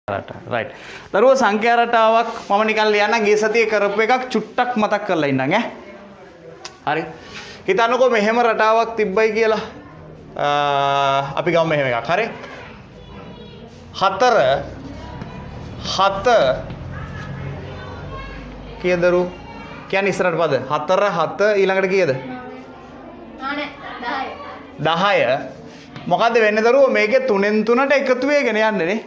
right. දරුවෝ සංඛ්‍යා රටාවක් මම නිකන් ලියන්න ගිය සතියේ කරපු එකක් චුට්ටක් මතක් කරලා ඉන්නම් ඈ. හරි. හිතන්නකෝ මෙහෙම රටාවක් තිබ්බයි කියලා. අපි ගමු මෙහෙම එකක්. හරි. 4 7 කීයද දරුවෝ? කියන්නේ ඉස්සරහට පද 4 7 ඊළඟට කීයද? 10. මොකද්ද වෙන්නේ දරුවෝ? මේකේ 3න් 3ට එකතු වෙගෙන යන්නේ නේ.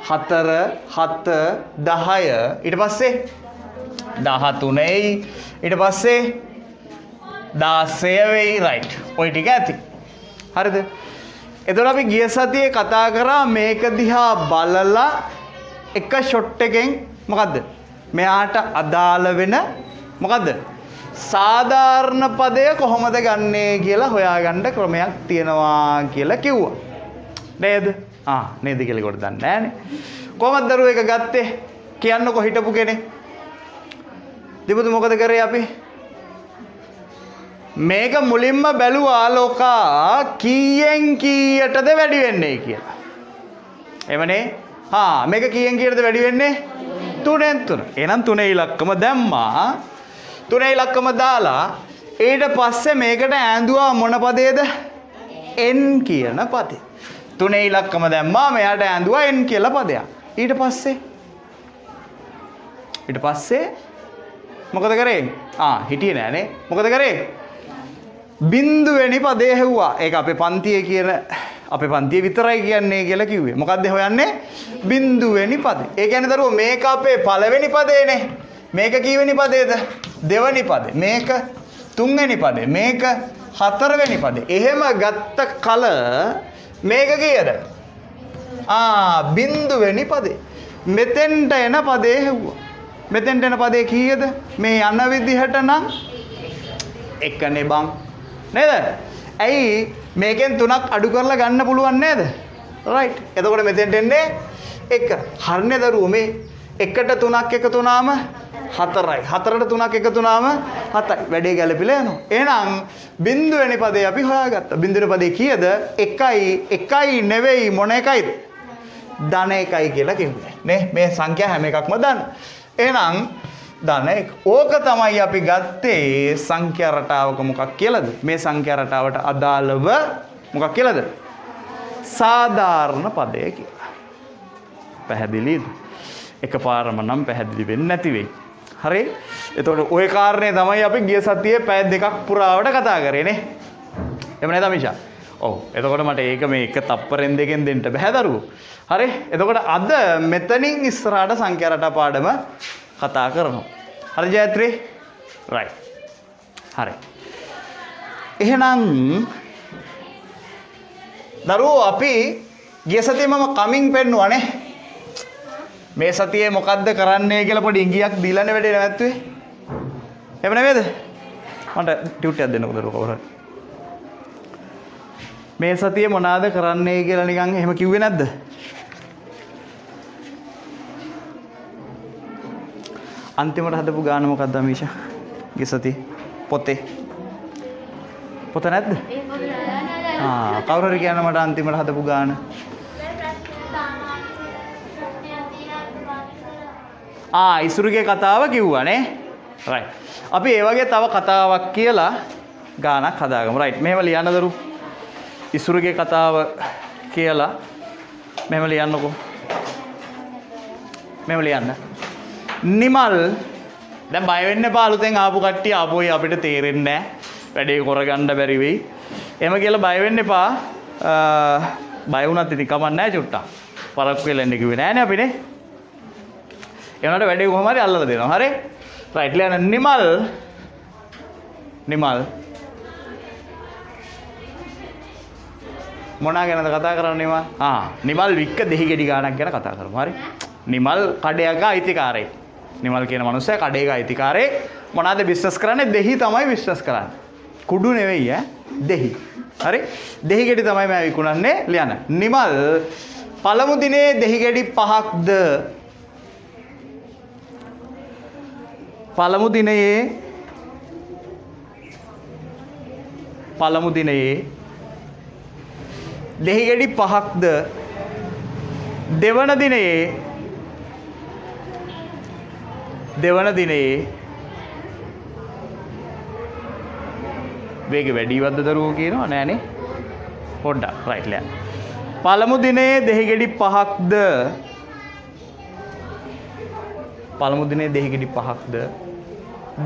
4 7 10 ඊට පස්සේ 13යි ඊට පස්සේ 16 වෙයි right ඔය ටික ඇති හරිද එතකොට අපි ගිය සතියේ කතා කරා මේක දිහා බලලා එක ෂොට් එකෙන් මොකද්ද මෙයාට අදාළ වෙන මොකද්ද සාධාරණ පදය කොහොමද ගන්නෙ කියලා හොයාගන්න ක්‍රමයක් තියෙනවා කියලා කිව්වා නේද නේද කියලා කොට දන්නේ නැහනේ. කොහමද දරුවෝ එක ගත්තේ? කියන්නකො හිටපු කෙනෙක්. දෙපොතු මොකද කරේ අපි? මේක මුලින්ම බැලුවා ලෝකා කීයෙන් කීයටද වැඩි වෙන්නේ කියලා. එමනේ? මේක කීයෙන් කීයටද වැඩි වෙන්නේ? 3ෙන් 3. එහෙනම් 3 ඉලක්කම දැම්මා. 3 ඉලක්කම දාලා ඊට පස්සේ මේකට ඈඳුවා මොන පදේද? n කියන පදේ. 3 ඉලක්කම දැම්මා මෙයාට ඇඳුවා n කියලා පදයක්. ඊට පස්සේ මොකද කරේ? හිටියේ නෑනේ. මොකද කරේ? බිංදු වෙනි පදේ හෙව්වා. ඒක අපේ පන්තියේ කියන අපේ පන්තියේ විතරයි කියන්නේ කියලා කිව්වේ. මොකද්ද හොයන්නේ? බිංදු වෙනි පදේ. ඒ කියන්නේ දරුවෝ මේක අපේ පළවෙනි පදේනේ. මේක කීවෙනි පදේද? දෙවෙනි පදේ. මේක තුන්වෙනි පදේ. මේක හතරවෙනි පදේ. එහෙම ගත්ත කල මේක කීයද? බිංදු වෙනි පදේ. මෙතෙන්ට එන පදේ හෙව්වා. මෙතෙන්ට එන පදේ කීයද? මේ යන විදිහට නම් එකනේ බං. නේද? ඇයි මේකෙන් 3ක් අඩු කරලා ගන්න පුළුවන් නේද? right. එතකොට මෙතෙන්ට එන්නේ 1. හරිනේ දරුවෝ මේ 1ට 3ක් එකතු වුණාම 4යි. 4ට 3ක් එකතු වුණාම 7යි. වැඩේ ගැලපිලා යනවා. එහෙනම් බිංදු වෙනි පදේ අපි හොයාගත්තා. බිංදු වෙනි පදේ කීයද? 1යි නෙවෙයි මොන එකයිද? ධන 1යි කියලා කිව්වේ. නේ? මේ සංඛ්‍යා හැම එකක්ම ධන. එහෙනම් ධන 1. ඕක තමයි අපි ගත්තේ සංඛ්‍යා රටාවක මොකක් කියලාද? මේ සංඛ්‍යා රටාවට අදාළව මොකක් කියලාද? සාධාරණ පදය කියලා. පැහැදිලිද? එකපාරම නම් පැහැදිලි වෙන්නේ නැති වෙයි. හරි? එතකොට ওই කාරණේ තමයි අපි ගිය සතියේ පැය දෙකක් පුරාවට කතා කරේ නේ. එහෙම නේද මිෂා? ඔව්. එතකොට මට ඒක මේ එක තප්පරෙන් දෙකෙන් දෙන්න බෑ දරුවෝ. හරි? එතකොට අද මෙතනින් ඉස්සරහට සංඛ්‍යා රටා පාඩම කතා කරනවා. හරි ජයත්‍රි? right. හරි. එහෙනම් දරුවෝ අපි ගිය සතියේ මම කමින් පෙන්නුවා නේ. මේ සතියේ මොකද්ද කරන්නේ කියලා පොඩි ඉඟියක් දීලානේ වැඩේ නැවැත්තුවේ. එහෙම නෙමෙයිද? මට ටියුට් එකක් දෙන්නකෝ දරුවෝ කවුරු හරි. මේ සතියේ මොනවාද කරන්නේ කියලා නිකන් එහෙම කිව්වේ නැද්ද? අන්තිමට හදපු ගාන මොකක්ද අමීෂා? ගිය සතියේ පොතේ. පොත නැද්ද? කවුරු හරි කියන්න මට අන්තිමට හදපු ගාන. ඉසුරුගේ කතාව කිව්වා නේ. right. අපි ඒ වගේ තව කතාවක් කියලා ගානක් හදාගමු. right. මෙහෙම ලියන්න දරු. ඉසුරුගේ කතාව කියලා මෙහෙම ලියන්නකෝ. මෙහෙම ලියන්න. නිමල් දැන් බය වෙන්න එපා අලුතෙන් ආපු කට්ටිය ආපුවයි අපිට තේරෙන්නේ නැහැ. වැඩේ කරගන්න බැරි වෙයි. එහෙම කියලා බය වෙන්න එපා. බය වුණත් ඉතින් කමක් නැහැ චුට්ටක්. පරක්කු වෙලා ඉන්න කිව්වේ නෑනේ අපිනේ. එනකොට වැඩේ කොහොම හරි අල්ලලා දෙනවා. හරි? රයිට් ලියන්න නිමල් මොනා ගැනද කතා කරන්නේ නිමල්? නිමල් වික්ක දෙහි ගෙඩි ගානක් ගැන කතා කරමු. හරි? නිමල් කඩේක අයිතිකාරයෙක්. නිමල් කියන මනුස්සයා කඩේක අයිතිකාරයෙක්. මොනවාද බිස්නස් කරන්නේ? දෙහි තමයි බිස්නස් කරන්නේ. කුඩු නෙවෙයි දෙහි. හරි? දෙහි ගෙඩි තමයි මම විකුණන්නේ. ලියන්න. නිමල් පළමු දිනේ දෙහි ගෙඩි 5ක්ද පළමු දිනයේ දෙහි ගෙඩි 5ක්ද දෙවන දිනේ වේගෙ වැඩිවද්ද දරුවෝ කියනවා නෑනේ පොඩ්ඩක් රයිට් ලෑ පළමු දිනේ දෙහිගෙඩි 5ක්ද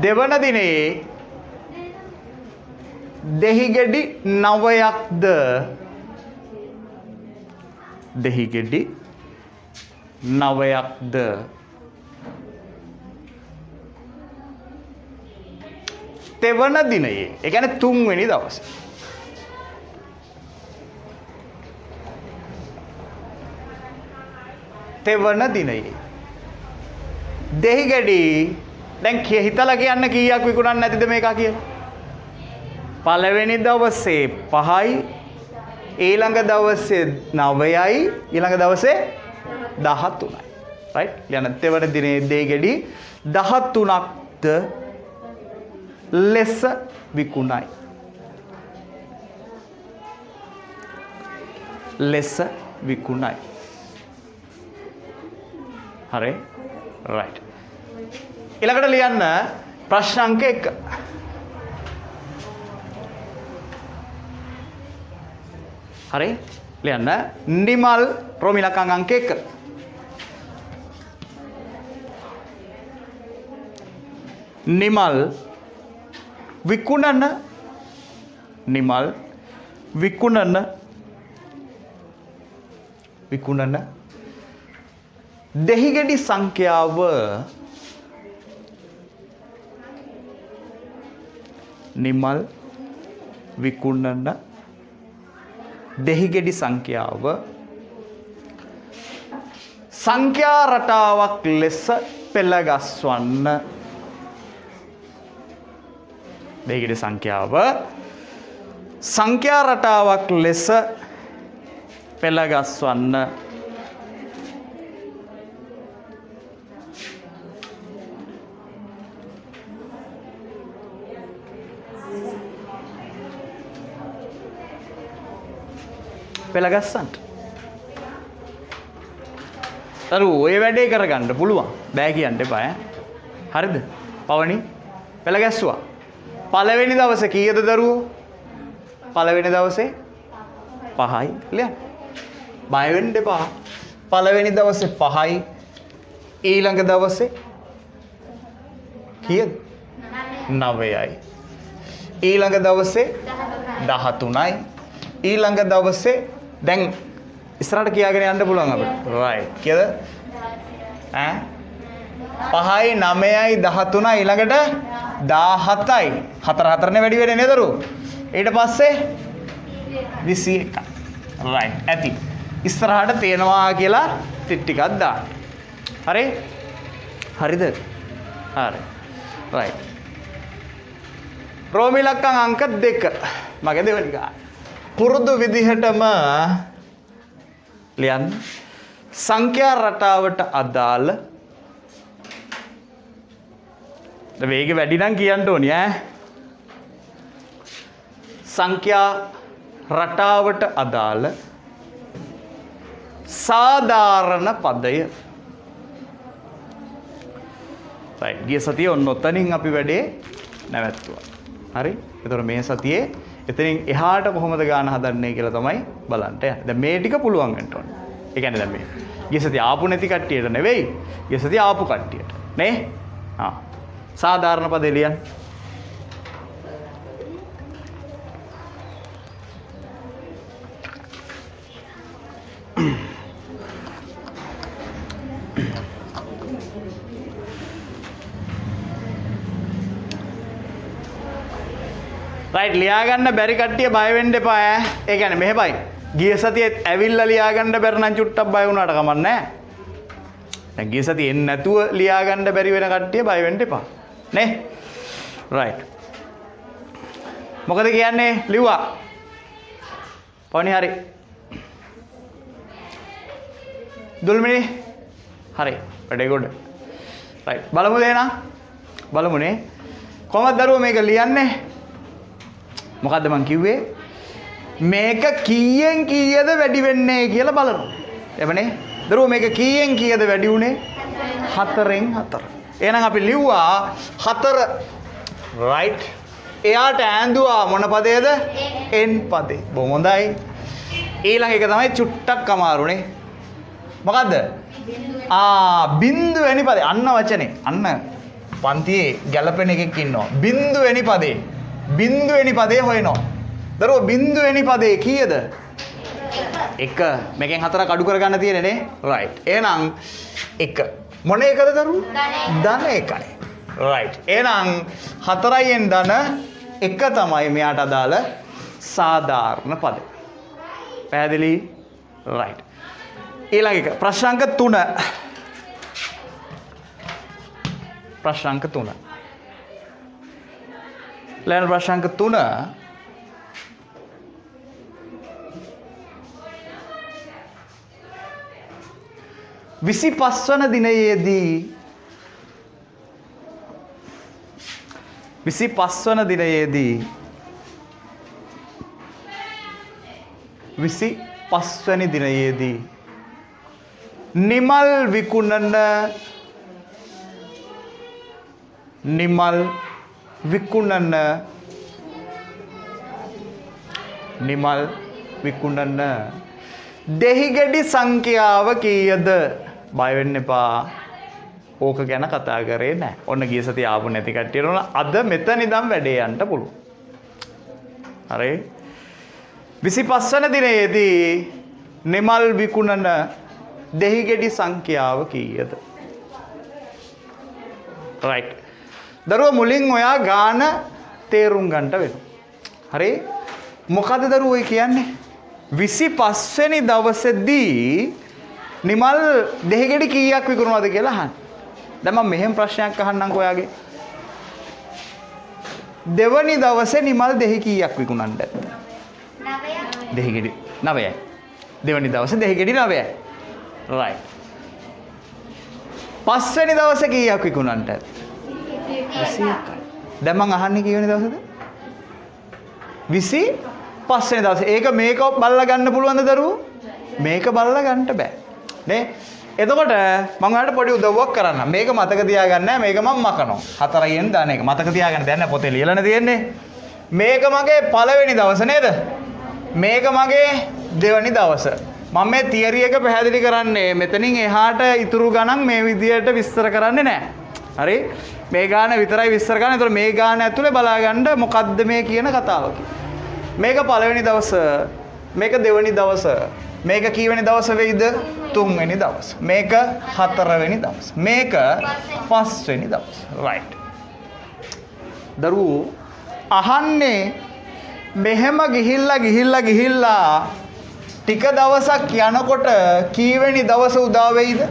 දෙවන දිනේ දෙහිගෙඩි 9ක්ද තෙවන දිනයේ ඒ කියන්නේ තුන්වෙනි දවසේ තෙවන දිනයේ දෙහිගෙඩි දැන් හිතලා කියන්න කීයක් විකුණන්න නැතිද මේක කියලා පළවෙනි දවසේ 5යි ඊළඟ දවසේ 9යි ඊළඟ දවසේ 13යි රයිට් ලියන්න තෙවන දිනේ දෙහිගෙඩි 13ක්ද ලෙස විකුණයි හරි රයිට් ඊළඟට ලියන්න ප්‍රශ්න අංක 1 හරි ලියන්න නිමල් රෝමිලකං අංක 1 නිමල් විකුණන දෙහිගෙඩි සංඛ්‍යාව නිමල් විකුණන දෙහිගෙඩි සංඛ්‍යාව සංඛ්‍යා රටාවක් ලෙස පෙළගස්වන්න දෙහිගෙඩි සංඛ්‍යාව සංඛ්‍යා රටාවක් ලෙස පෙළගස්වන්න පෙළගස්සන්ට දරුවෝ ඔය වැඩේ කරගන්න පුළුවන් බෑ කියන්න එපා ඈ හරිද පවණි පෙළගැස්සුවා පළවෙනි දවසේ කීයද දරුවෝ පළවෙනි දවසේ 5යි ලියන්න බය වෙන්න එපා පළවෙනි දවසේ 5යි ඊළඟ දවසේ කීයද 9යි ඊළඟ දවසේ 13යි ඊළඟ දවසේ දැන් ඉස්සරහට කියාගෙන යන්න පුළුවන් අපිට රයිට් කීයද ඈ 5යි 9යි 13යි ඊළඟට 17යි 4 වැඩි වෙන්නේ නේද දරුවෝ ඊට පස්සේ 21 රයිට් ඇති ඉස්සරහට තේනවා කියලා ටිකක් දාන්න හරි හරිද හරි රයිට් රෝමිලක්කම් අංක 2 මගේ දෙවෙනි ගාන පුරුදු විදිහටම ලියන්න සංඛ්‍යා රටාවට අදාළ වේගය වැඩි නම් කියන්න ඕනි ඈ සංඛ්‍යා රටාවට අදාළ සාධාරණ පදය right ගිය සතියේ ඔන්න ඔතනින් අපි වැඩේ නැවැත්තුවා හරි එතකොට මේ සතියේ එතනින් එහාට කොහොමද ගාන හදන්නේ කියලා තමයි බලන්න යන්නේ. දැන් මේ ටික පුළුවන් වෙන්න ඕනේ. ඒ කියන්නේ දැන් මේ ගිය සතිය ආපු නැති කට්ටියට නෙවෙයි. ගිය සතිය ආපු කට්ටියට. නේ? සාධාරණ පද ලියන්න. රයිට් ලියා ගන්න බැරි කට්ටිය බය වෙන්න එපා ඈ. ඒ කියන්නේ මෙහෙමයි. ගිය සතියේත් ඇවිල්ලා ලියා ගන්න බැර නම් චුට්ටක් බය වුණාට කමක් නැහැ. දැන් ගිය සතියේ එන්නේ නැතුව ලියා ගන්න බැරි වෙන කට්ටිය බය වෙන්න එපා. නේ? රයිට්. මොකද කියන්නේ? ලිව්වා. පොණි හරි. දුල්මිනි හරි. වැඩේ ගොඩ. රයිට්. බලමු දෙනා. බලමුනේ. කොහමද දරුවෝ මේක ලියන්නේ? මොකද්ද මං කිව්වේ මේක කීයෙන් කීයද වැඩි වෙන්නේ කියලා බලනවා එවනේ දරුවෝ මේක කීයෙන් කීයද වැඩි උනේ? 4න් 4. එහෙනම් අපි ලිව්වා 4 right. එයාට ඈඳුවා මොන පදයේද? n පදේ. බොහොම හොඳයි. ඊළඟ එක තමයි චුට්ටක් අමාරුනේ. මොකද්ද? බිංදුවෙනි පදේ. අන්න වචනේ. අන්න පන්තියේ ගැළපෙන එකෙක් ඉන්නවා. බිංදුවෙනි පදේ. බිංදුවෙනි පදේ හොයනවා. දරුවෝ බිංදුවෙනි පදේ කීයද? 1. මේකෙන් 4ක් අඩු කරගන්න තියෙන්නේ නේ. right. එහෙනම් 1. මොන එකද දරුවෝ? ධන 1යි. right. එහෙනම් 4න් ධන 1 තමයි මෙයාට අදාළ සාධාරණ පදේ. පැහැදිලි? right. ඊළඟ එක ප්‍රශ්නාංක 3. ප්‍රශ්නාංක 3. ලෑන ප්‍රශ්නාංක 3 25 වන දිනයේදී 25 වන දිනයේදී 25 වෙනි දිනයේදී නිමල් විකුණන දෙහිගෙඩි සංඛ්‍යාව කීයද? බය වෙන්න එපා. ඕක ගැන කතා කරේ නැහැ. ඔන්න ගිය සතිය ආපු නැති කට්ටියට උන අද මෙතන ඉඳන් වැඩේ යන්න පුළුවන්. හරි. 25 වන දිනයේදී නිමල් විකුණන දෙහිගෙඩි සංඛ්‍යාව කීයද? right. දරුවෝ මුලින් ඔයා ගාන තේරුම් ගන්නට වෙනවා. හරි. මොකද දරුවෝ කියන්නේ? 25 වෙනි දවසේදී නිමල් දෙහිගෙඩි කීයක් විකුණනවද කියලා අහන්න. දැන් මම මෙහෙම ප්‍රශ්නයක් අහන්නම්කෝ ඔයාගේ. දෙවනි දවසේ නිමල් දෙහි කීයක් විකුණන්නද? 9ක්. දෙහිගෙඩි 9යි. දෙවනි දවසේ දෙහිගෙඩි 9යි. right. පස්වෙනි දවසේ කීයක් විකුණන්නද? 21යි. දැන් මම අහන්නේ කීවෙනි දවසේද? 25 වෙනි දවසේ. ඒක මේක බලලා ගන්න පුළුවන්ද දරුවෝ? මේක බලලා ගන්න බෑ. නේ? එතකොට මම ඔයාලට පොඩි උදව්වක් කරන්නම්. මේක මතක තියාගන්න නෑ. මේක මම මකනවා. 4න් දාන එක. මතක තියාගන්න දැන් පොතේ ලියලානේ තියෙන්නේ. මේක මගේ පළවෙනි දවස නේද? මේක මගේ දෙවෙනි දවස. මම මේ තියරි එක පැහැදිලි කරන්නේ මෙතනින් එහාට ඉතුරු ගණන් මේ විදියට විස්තර කරන්නේ නෑ. හරි? මේ ගාන විතරයි විස්තර කරන්නේ. ඒතකොට මේ ගාන ඇතුලේ බලාගන්න මොකද්ද මේ කියන කතාව මේක පළවෙනි දවස, මේක දෙවෙනි දවස, මේක කීවෙනි දවස වෙයිද? 3 වෙනි දවස. මේක 4 වෙනි දවස. මේක 5 වෙනි දවස. right. දරුවෝ අහන්නේ මෙහෙම ගිහිල්ලා ටික දවසක් යනකොට කීවෙනි දවස උදා වෙයිද?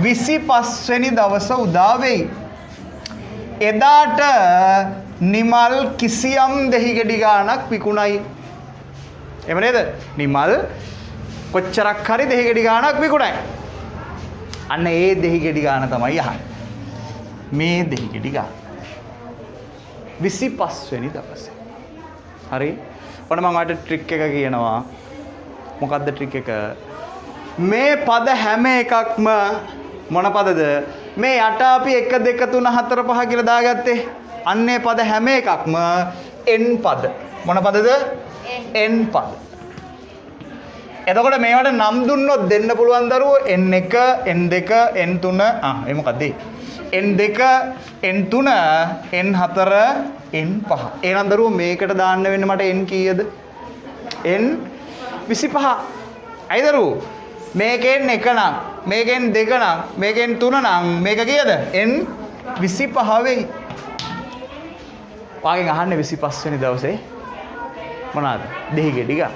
25 වෙනි දවස උදා වෙයි. එදාට නිමල් කිසියම් දෙහිගෙඩි ගාණක් විකුණයි. එහෙම නේද? නිමල් කොච්චරක් හරි දෙහිගෙඩි ගාණක් විකුණයි. අන්න ඒ දෙහිගෙඩි ගාණ තමයි අහන්නේ. මේ දෙහිගෙඩි ගාණ 25 වෙනි දවසේ. හරි? ඔන්න මම ඔයාලට ට්‍රික් එක කියනවා. මොකද්ද ට්‍රික් එක? මේ පද හැම එකක්ම මොන පදද? මේ යට අපි 1 2 3 4 5 කියලා දාගත්තේ. අන්නේ පද හැම එකක්ම n පද. මොන පදද? n පද. එතකොට මේවට නම් දුන්නොත් දෙන්න පුළුවන් දරුවෝ n1 n2 n3 ඒ මොකද්ද? n2 n3 n4 n5. එහෙනම් දරුවෝ මේකට දාන්න වෙන්නේ මට n කීයද? n 25. අයි දරුවෝ මේකෙන් 1 නම් මේකෙන් 2 නම් මේකෙන් 3 නම් මේක කීයද? n 25 වෙයි. වාගෙන් අහන්නේ 25 වෙනි දවසේ මොනවාද? දෙහිගෙඩි ගන්න.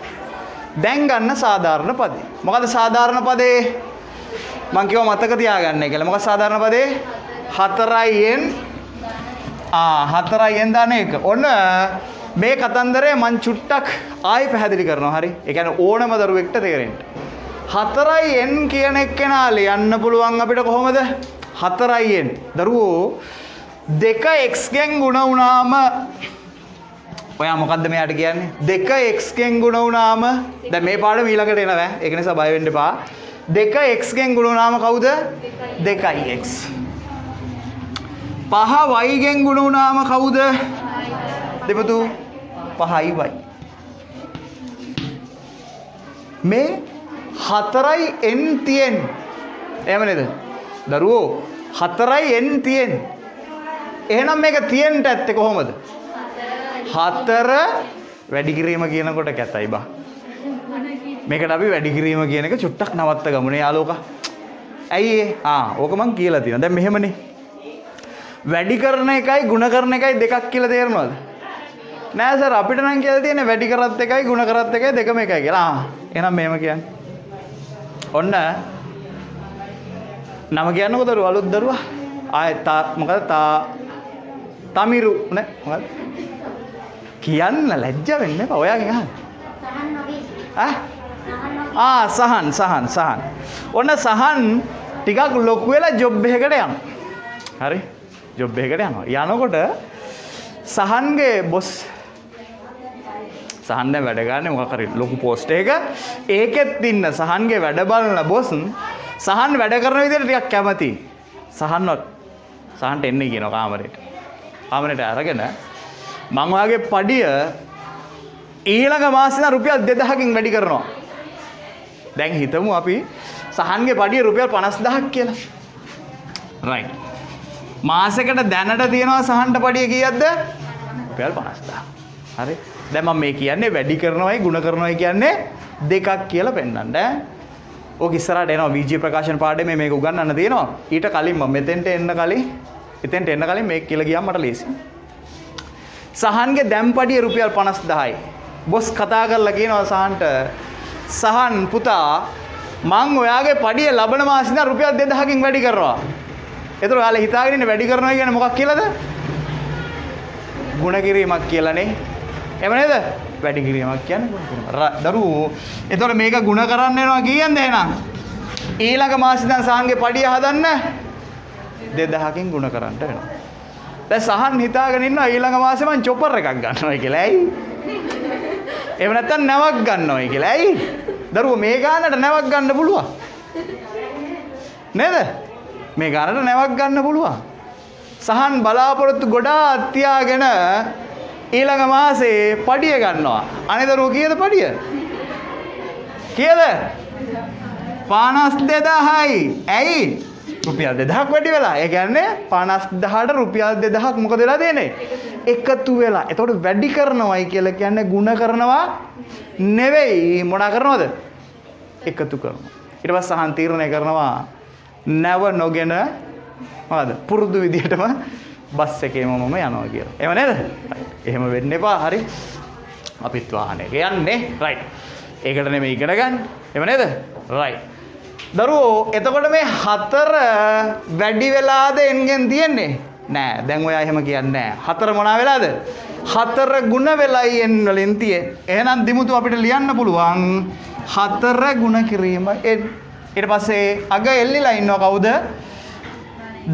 දැන් ගන්න සාධාරණ පදේ. මොකද සාධාරණ පදේ? මං කිව්වා මතක තියාගන්න කියලා. මොකද සාධාරණ පදේ? 4න් 4න් දාන එක. ඔන්න මේ කතන්දරය මං චුට්ටක් ආයෙ පැහැදිලි කරනවා. හරි? ඒ කියන්නේ ඕනම දරුවෙක්ට තේරෙන්න. 4න් කියන එක්කෙනා ලියන්න පුළුවන් අපිට කොහොමද? 4න්. දරුවෝ 2x ගෙන් ගුණ වුණාම ඔයා මොකද්ද මෙයාට කියන්නේ? 2x ගෙන් ගුණ වුණාම දැන් මේ පාඩම ඊළඟට එනවා. ඒක නිසා බය වෙන්න එපා. 2x ගෙන් ගුණ වුණාම කවුද? 2x. 5y ගෙන් ගුණ වුණාම කවුද? දෙපතු 5y. මේ 4යි n තියෙන. එහෙම නේද? දරුවෝ 4යි n තියෙන. එහෙනම් මේක තියෙන්නට ඇත්තේ කොහොමද? 4 වැඩි කිරීම කියනකොට කැතයි බා. මේකට අපි වැඩි කිරීම කියන එක චුට්ටක් නවත්ත ගමුනේ යාළුවා. ඇයි ඒ? ඕක මං කියලා තියෙනවා. දැන් මෙහෙමනේ. වැඩි කරන එකයි ಗುಣ කරන එකයි දෙකක් කියලා තේරෙනවද? නෑ සර් අපිට නම් කියලා තියෙන්නේ වැඩි කරත් එකයි ಗುಣ කරත් එකයි දෙකම එකයි කියලා. එහෙනම් මෙහෙම කියන්නේ. ඔන්න නම කියන්නකො දරුවා අලුත් දරුවා. මොකද තමිරු නේ මොකද? කියන්න ලැජ්ජ වෙන්න එපා. ඔයාගෙන් අහන්න. සහන්. ඔන්න සහන් ටිකක් ලොකු වෙලා ජොබ් එකකට යනවා. හරි? ජොබ් එකකට යනවා. යනකොට සහන්ගේ බොස් සහන් දැන් වැඩ ගන්න මොකක් හරි ලොකු පෝස්ට් එකක ඒකෙත් ඉන්න සහන්ගේ වැඩ බලන බොස් සහන් වැඩ කරන විදිහට ටිකක් කැමති. සහන්ට එන්න කියනවා කාමරේට. කාමරේට අරගෙන මං ඔයාගේ පඩිය ඊළඟ මාසෙට රුපියල් 2000කින් වැඩි කරනවා. දැන් හිතමු අපි සහන්ගේ පඩිය රුපියල් 50000ක් කියලා. රයිට්. මාසෙකට දැනට තියෙනවා සහන්ට පඩිය කීයක්ද? රුපියල් 50000. හරි. දැන් මම මේ කියන්නේ වැඩි කරනවයි ಗುಣ කරනවයි කියන්නේ දෙකක් කියලා පෙන්නන්න. ඕක ඉස්සරහට එනවා විජේ ප්‍රකාශන පාඩමේ මේක උගන්වන්න තියෙනවා. ඊට කලින් මම එතෙන්ට එන්න කලින් මේක කියලා ගියාම මට ලේසි. සහන්ගේ දැම්පඩිය රුපියල් 50000යි. බොස් කතා කරලා කියනවා සහන්ට සහන් පුතා මං ඔයාගේ පඩිය ලබන මාසෙට රුපියල් 2000කින් වැඩි කරනවා. ඒතර ඔයාලා හිතාගෙන ඉන්නේ වැඩි කරනවා කියන්නේ මොකක් කියලාද? ಗುಣ කිරීමක් කියලානේ. එහෙම නේද? වැඩි කිරීමක් කියන්නේ ಗುಣ කිරීම. දරුවෝ ඒතර මේක ಗುಣ කරන්න වෙනවා කියන්ද එහෙනම්? ඊළඟ මාසෙට සහන්ගේ පඩිය හදන්න 2000කින් ಗುಣ කරන්න වෙනවා. දැන් සහන් හිතාගෙන ඉන්නවා ඊළඟ මාසෙ මං චොපර් එකක් ගන්නවා කියලා. ඇයි? එහෙම නැත්නම් නැවක් ගන්නවයි කියලා. ඇයි? දරුවෝ මේ ගානට නැවක් ගන්න පුළුවන්. නේද? මේ ගානට නැවක් ගන්න පුළුවන්. සහන් බලාපොරොත්තු ගොඩාක් තියාගෙන ඊළඟ මාසේ පඩිය ගන්නවා. අනේ දරුවෝ කීයද පඩිය? කීයද? 52000යි. ඇයි? රුපියල් 2000ක් වැඩි වෙලා. ඒ කියන්නේ 50000ට රුපියල් 2000ක් මොකද වෙලා තියෙන්නේ? එකතු වෙලා. එතකොට වැඩි කරනවයි කියලා කියන්නේ ಗುಣ කරනවා නෙවෙයි. මොනා කරනවද? එකතු කරනවා. ඊට පස්සේ සහන් තීරණය කරනවා නැව නොගෙන මොකද? පුරුදු විදිහටම බස් එකේම මම යනවා කියලා. එහෙම නේද? එහෙම වෙන්න එපා. හරි. අපිත් වාහනයක යන්නේ. රයිට්. ඒකට නෙමෙයි ඉගෙන ගන්න. එහෙම නේද? රයිට්. දරුවෝ එතකොට මේ 4 වැඩි වෙලාද එන්ගෙන් තියෙන්නේ? නෑ. දැන් ඔයා එහෙම කියන්නේ නෑ. 4 මොනවා වෙලාද? 4 ගුණ වෙලයි එන් වලින් තියෙන්නේ. එහෙනම් දිමුතු අපිට ලියන්න පුළුවන් 4 ගුණ කිරීම එන්. ඊට පස්සේ අග එල්ලිලා ඉන්නව කවුද?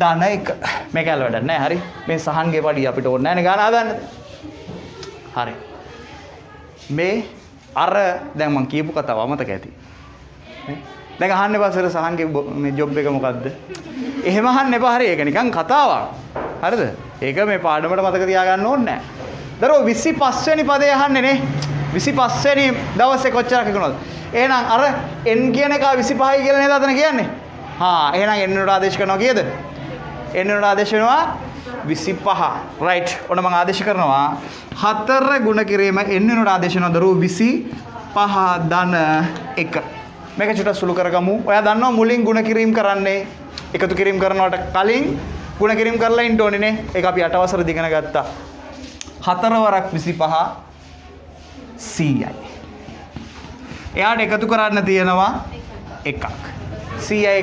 ධන 1. මේක ඇල වැඩක් නෑ. හරි. මේ සහන්ගේ පඩිය අපිට ඕනේ නෑනේ ගාන හදන්න. හරි. මේ අර දැන් මම කියපු කතාව අමතක ඇති. දැන් අහන්න එපා සර් සහන්ගේ මේ ජොබ් එක මොකද්ද? එහෙම අහන්න එපා. හරි. ඒක නිකන් කතාවක්. හරිද? ඒක මේ පාඩමට මතක තියාගන්න ඕනේ නෑ. දරුවෝ 25 වෙනි පදේ අහන්නේ නේ. 25 වෙනි දවසේ කොච්චරක් ඉක්ුණාද? එහෙනම් අර n කියන එක 25යි කියලා නේද අතන කියන්නේ? එහෙනම් n වලට ආදේශ කරනවා කීයද? n වලට ආදේශ වෙනවා 25. රයිට්. ඔන්න මම ආදේශ කරනවා 4 ගුණ කිරීම n වලට ආදේශ වෙනවා දරුවෝ 25 ධන 1. මේක චුට්ටක් සුළු කරගමු. ඔයා දන්නවා මුලින් ಗುಣ කිරීම කරන්නේ එකතු කිරීම කරනවට කලින් ಗುಣ කිරීම කරලා ඉන්න ඕනේ නේ. ඒක අපි 8 වසරේදී ඉගෙන ගත්තා. 4 වරක් 25 100යි. එයාට එකතු කරන්න තියෙනවා එකක්. 100යි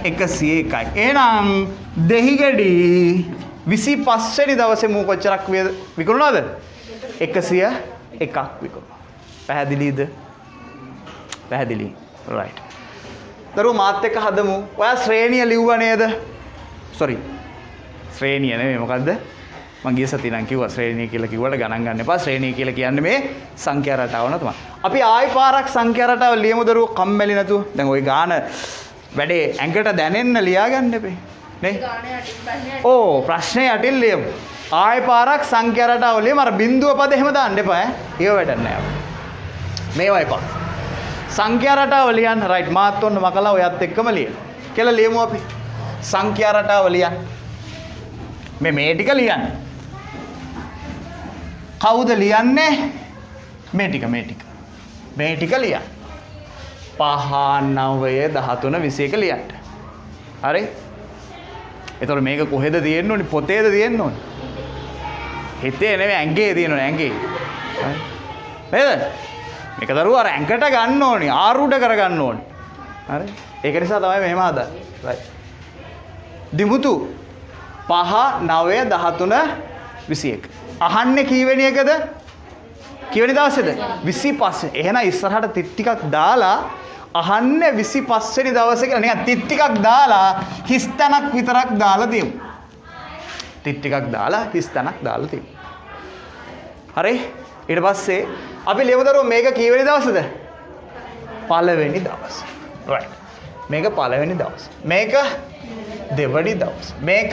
101යි. එහෙනම් දෙහිගඩි 25 වෙනි දවසේ මූ කොච්චරක් විකුණනවද? 101ක් විකුණනවා. පැහැදිලිද? පැහැදිලි. රයිට්. දරුවෝ මාත් එක්ක හදමු. ඔයා ශ්‍රේණිය ලිව්වා නේද? සෝරි. ශ්‍රේණිය නෙමෙයි මොකද්ද? මම ගිය සතියේ නම් කිව්වා ශ්‍රේණිය කියලා කිව්වට ගණන් ගන්න එපා. ශ්‍රේණිය කියලා කියන්නේ මේ සංඛ්‍යා රටාවන තමයි. අපි ආයි පාරක් සංඛ්‍යා රටාව ලියමු දරුවෝ කම්මැලි නැතුව. දැන් ওই ගාන වැඩේ ඇඟට දැනෙන්න ලියාගන්න එපේ. නේ? ඕ ප්‍රශ්නේ යටින් ලියමු. ආයි පාරක් සංඛ්‍යා රටාව ලියමු. අර බිඳුව පද එහෙම දාන්න එපා ඈ. ඒව වැඩක් නෑ. මේවා එපා. සංඛ්‍යා රටාව ලියන්න. රයිට් මාත් ඔන්න මකලා ඔයත් එක්කම ලියන්න. කියලා ලියමු අපි. සංඛ්‍යා රටාව ලියන්න. මේ ටික ලියන්න. කවුද ලියන්නේ? මේ ටික ලියන්න. 5 9 13 21 ලියන්න. හරි? එතකොට මේක කොහෙද තියෙන්න ඕනේ? පොතේද තියෙන්න ඕනේ? හිතේ නෙවෙයි ඇඟේ තියෙන්න ඕනේ ඇඟේ. හරි? නේද? මේක දරුවා අර ඇඟට ගන්න ඕනේ, ආරූඪ කරගන්න ඕනේ. හරි? ඒක නිසා තමයි මෙහෙම හදන්නේ. right. දිමුතු 5 9 13 21. අහන්නේ කීවෙනි එකද? කීවෙනි දවසේද? 25. එහෙනම් ඉස්සරහට තිත් ටිකක් දාලා අහන්නේ 25 වෙනි දවසේ කියලා නිකන් තිත් ටිකක් දාලා හිස් තැනක් විතරක් දාලා තියමු. තිත් ටිකක් දාලා හිස් තැනක් දාලා තියමු. හරි? ඊට පස්සේ අපි ලියමු දරුවෝ මේක කීවෙනි දවසේද? පළවෙනි දවස. right. මේක පළවෙනි දවස. මේක දෙවෙනි දවස. මේක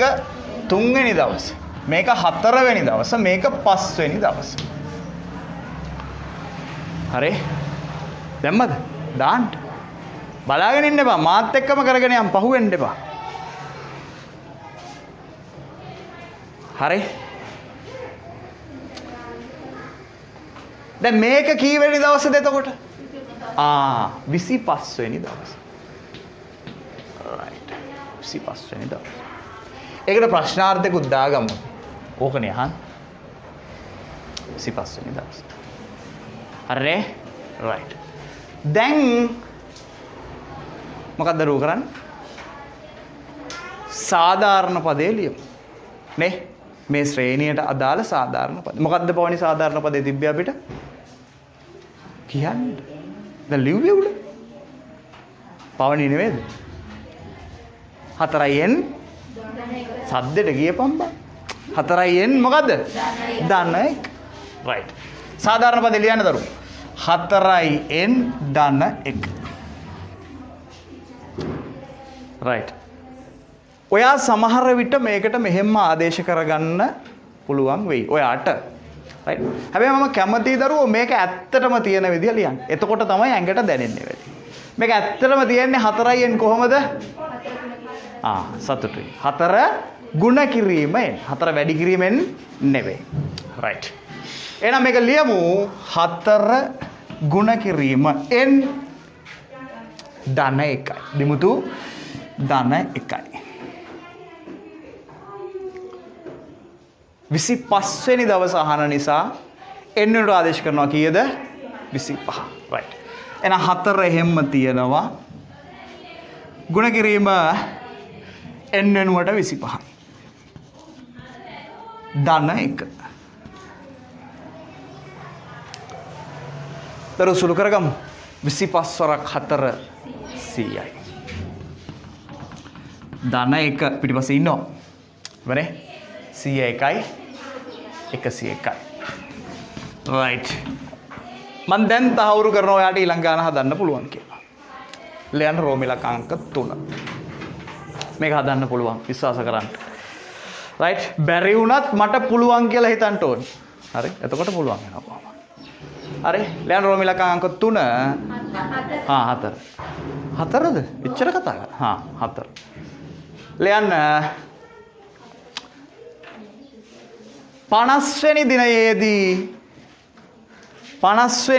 තුන්වෙනි දවස. මේක හතරවෙනි දවස. මේක පස්වෙනි දවස. හරි? දැම්මද? දාන්න. බලාගෙන ඉන්න එපා. මාත් එක්කම කරගෙන යන්න පහු වෙන්න එපා. හරි? දැන් මේක කීවෙනි දවසද එතකොට? 25 වෙනි දවස. right. 25 වෙනි දවස. ඒකට ප්‍රශ්නාර්ථයකුත් දාගමු. ඕකනේ අහන්න. 25 වෙනි දවස. හරිනේ? right. දැන් මොකක්ද රුව කරන්නේ? සාධාරණ පදේ ලියමු. නේ? මේ ශ්‍රේණියට අදාළ සාධාරණ පද. මොකක්ද පවණි සාධාරණ පදේ තිබ්බේ අපිට? කියන්න. දැන් ලිව්වේ උඩ. පවණි නෙවෙයිද? 4න් සද්දෙට ගියපම් බා. 4න් මොකද්ද? ධන 1. right. සාධාරණ පදේ ලියන්න දරුවෝ. 4න් ධන 1. right. ඔයා සමහර විට මේකට මෙහෙම ආදේශ කරගන්න පුළුවන් වෙයි. ඔයාට. right. හැබැයි මම කැමතියි දරුවෝ මේක ඇත්තටම තියෙන විදිය ලියන්න. එතකොට තමයි ඇඟට දැනෙන්නේ වැඩි. මේක ඇත්තටම තියෙන්නේ 4න් කොහමද? සතුටුයි. 4 ගුණ කිරීමෙන් 4 වැඩි කිරීමෙන් නෙවෙයි. right. එහෙනම් මේක ලියමු 4 ගුණ කිරීම n ධන 1යි. දිමුතු ධන 1යි. 25 වෙනි දවස අහන නිසා n වලට ආදේශ කරනවා කීයද? 25. right. එහෙනම් 4 එහෙම්ම තියෙනවා. ගුණ කිරීම n වෙනුවට 25යි. ධන 1. දරුවෝ සුළු කරගමු. 25 වරක් 4 100යි. ධන 1 පිටිපස්සේ ඉන්නවා. ඉවරනේ? 101යි 101යි. right. මම දැන් තහවුරු කරනවා ඔයාට ඊළඟ ගාන හදන්න පුළුවන් කියලා. ලියන්න රෝමිලක අංක 3. මේක හදන්න පුළුවන් විශ්වාස කරන්න. right. බැරි වුණත් මට පුළුවන් කියලා හිතන්න ඕනේ. හරි. එතකොට පුළුවන් වෙනවා. හරි. ලියන්න රෝමිලක අංක 3. 4. 4ද? එච්චර කතා කරා. 4. ලියන්න 50 වෙනි දිනයේදී 50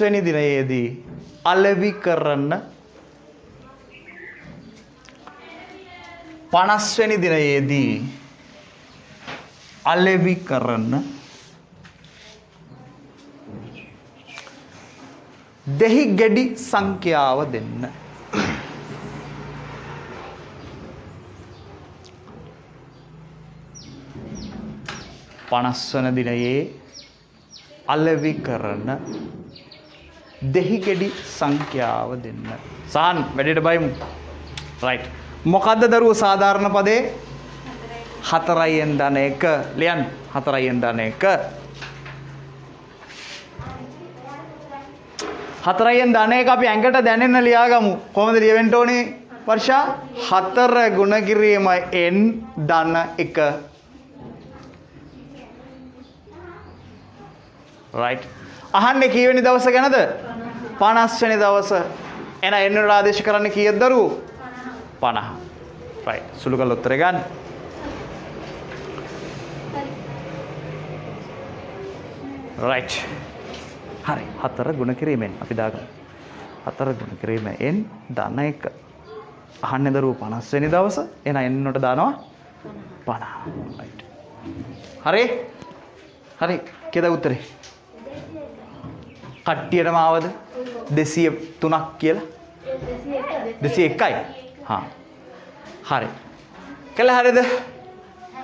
වෙනි දිනයේදී අලෙවි කරන 50 වෙනි දිනයේදී අලෙවි කරන දෙහි ගෙඩි සංඛ්‍යාව දෙන්න. පනස්වන දිනයේ අලෙවි කරන දෙහි ගෙඩි සංඛ්‍යාව දෙන්න. සාන් වැඩේට බයමු. right. මොකද්ද දරුවෝ සාධාරණ පදේ? 4න් ධන 1 ලියන්න. 4න් ධන 1. 4න් ධන 1 අපි ඇඟට දැනෙන්න ලියාගමු. කොහොමද ලියවෙන්න ඕනේ? වර්ෂා 4 ගුණ කිරීම n ධන 1. right. අහන්නේ කීවෙනි දවස ගැනද? 50 වෙනි දවස. එන n වල ආදේශ කරන්නේ කීයද දරුවෝ? 50. right. සුළු කළ උත්තරය ගන්න. right. හරි. 4 ගුණ කිරීමෙන් අපි දාගමු. 4 ගුණ කිරීමෙන් n ධන 1. අහන්නේ දරුවෝ 50 වෙනි දවස. එන n වලට දානවා 50. right. හරි. හරි. කීයද උත්තරේ? කට්ටියටම ආවද 203ක් කියලා 201යි හා හරි කෙල්ල හරිද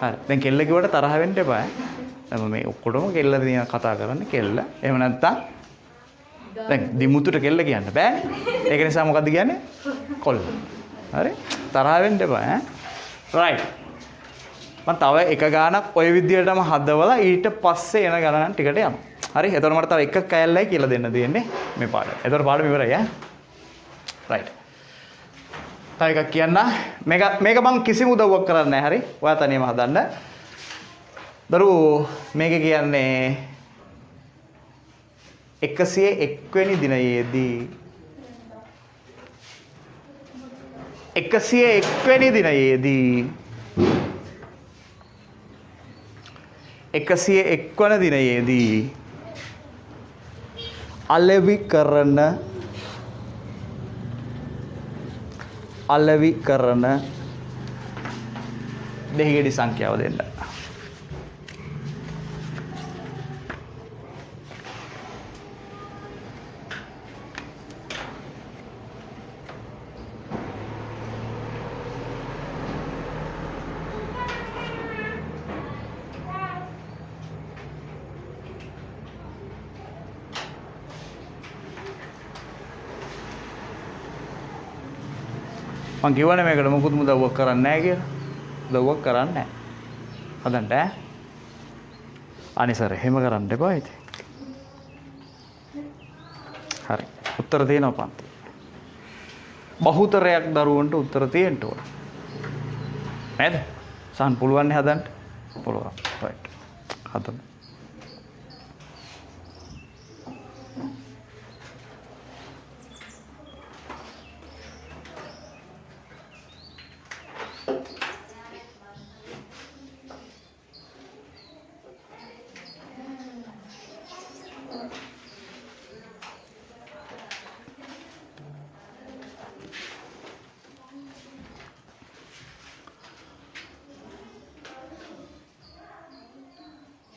හරි දැන් කෙල්ල කිව්වට තරහ වෙන්න එපා ඈ මේ ඔක්කොටම කෙල්ල දින කතා කරන්නේ කෙල්ල එහෙම නැත්තම් දැන් දිමුතුට කෙල්ල කියන්න බෑනේ ඒක නිසා මොකද්ද කියන්නේ කොල්ල හරි තරහ වෙන්න එපා ඈ රයිට් මම තව එක ගානක් ওই විදියටම හදවලා ඊට පස්සේ එන ගණනන් ටිකට යමු හරි එතකොට මට තව එකක් කැලලයි කියලා දෙන්න තියෙන්නේ මේ පාඩම. එතකොට පාඩම ඉවරයි ඈ. රයිට්. තව එකක් කියන්න. මේක මං කිසිම උදව්වක් කරන්නේ නැහැ හරි. ඔයා තනියම හදන්න. දරුවෝ මේක කියන්නේ 101 වෙනි දිනයේදී 101 වෙනි දිනයේදී 101 වන දිනයේදී අලෙවි කරන දෙහිගෙඩි සංඛ්‍යාව දෙන්න. මං කියවනේ මේකට මොකුත් උදව්වක් කරන්නේ නැහැ කියලා. උදව්වක් කරන්නේ නැහැ. හදන්න ඈ. අනිසර එහෙම කරන්න එපා ඉතින්. හරි. උත්තර දෙනවා පන්ති. බහුතරයක් දරුවන්ට උත්තර තියෙන්න ඕන. නේද? සහන් පුළුවන් නේ හදන්න? පුළුවන්. රයිට්. හදන්න.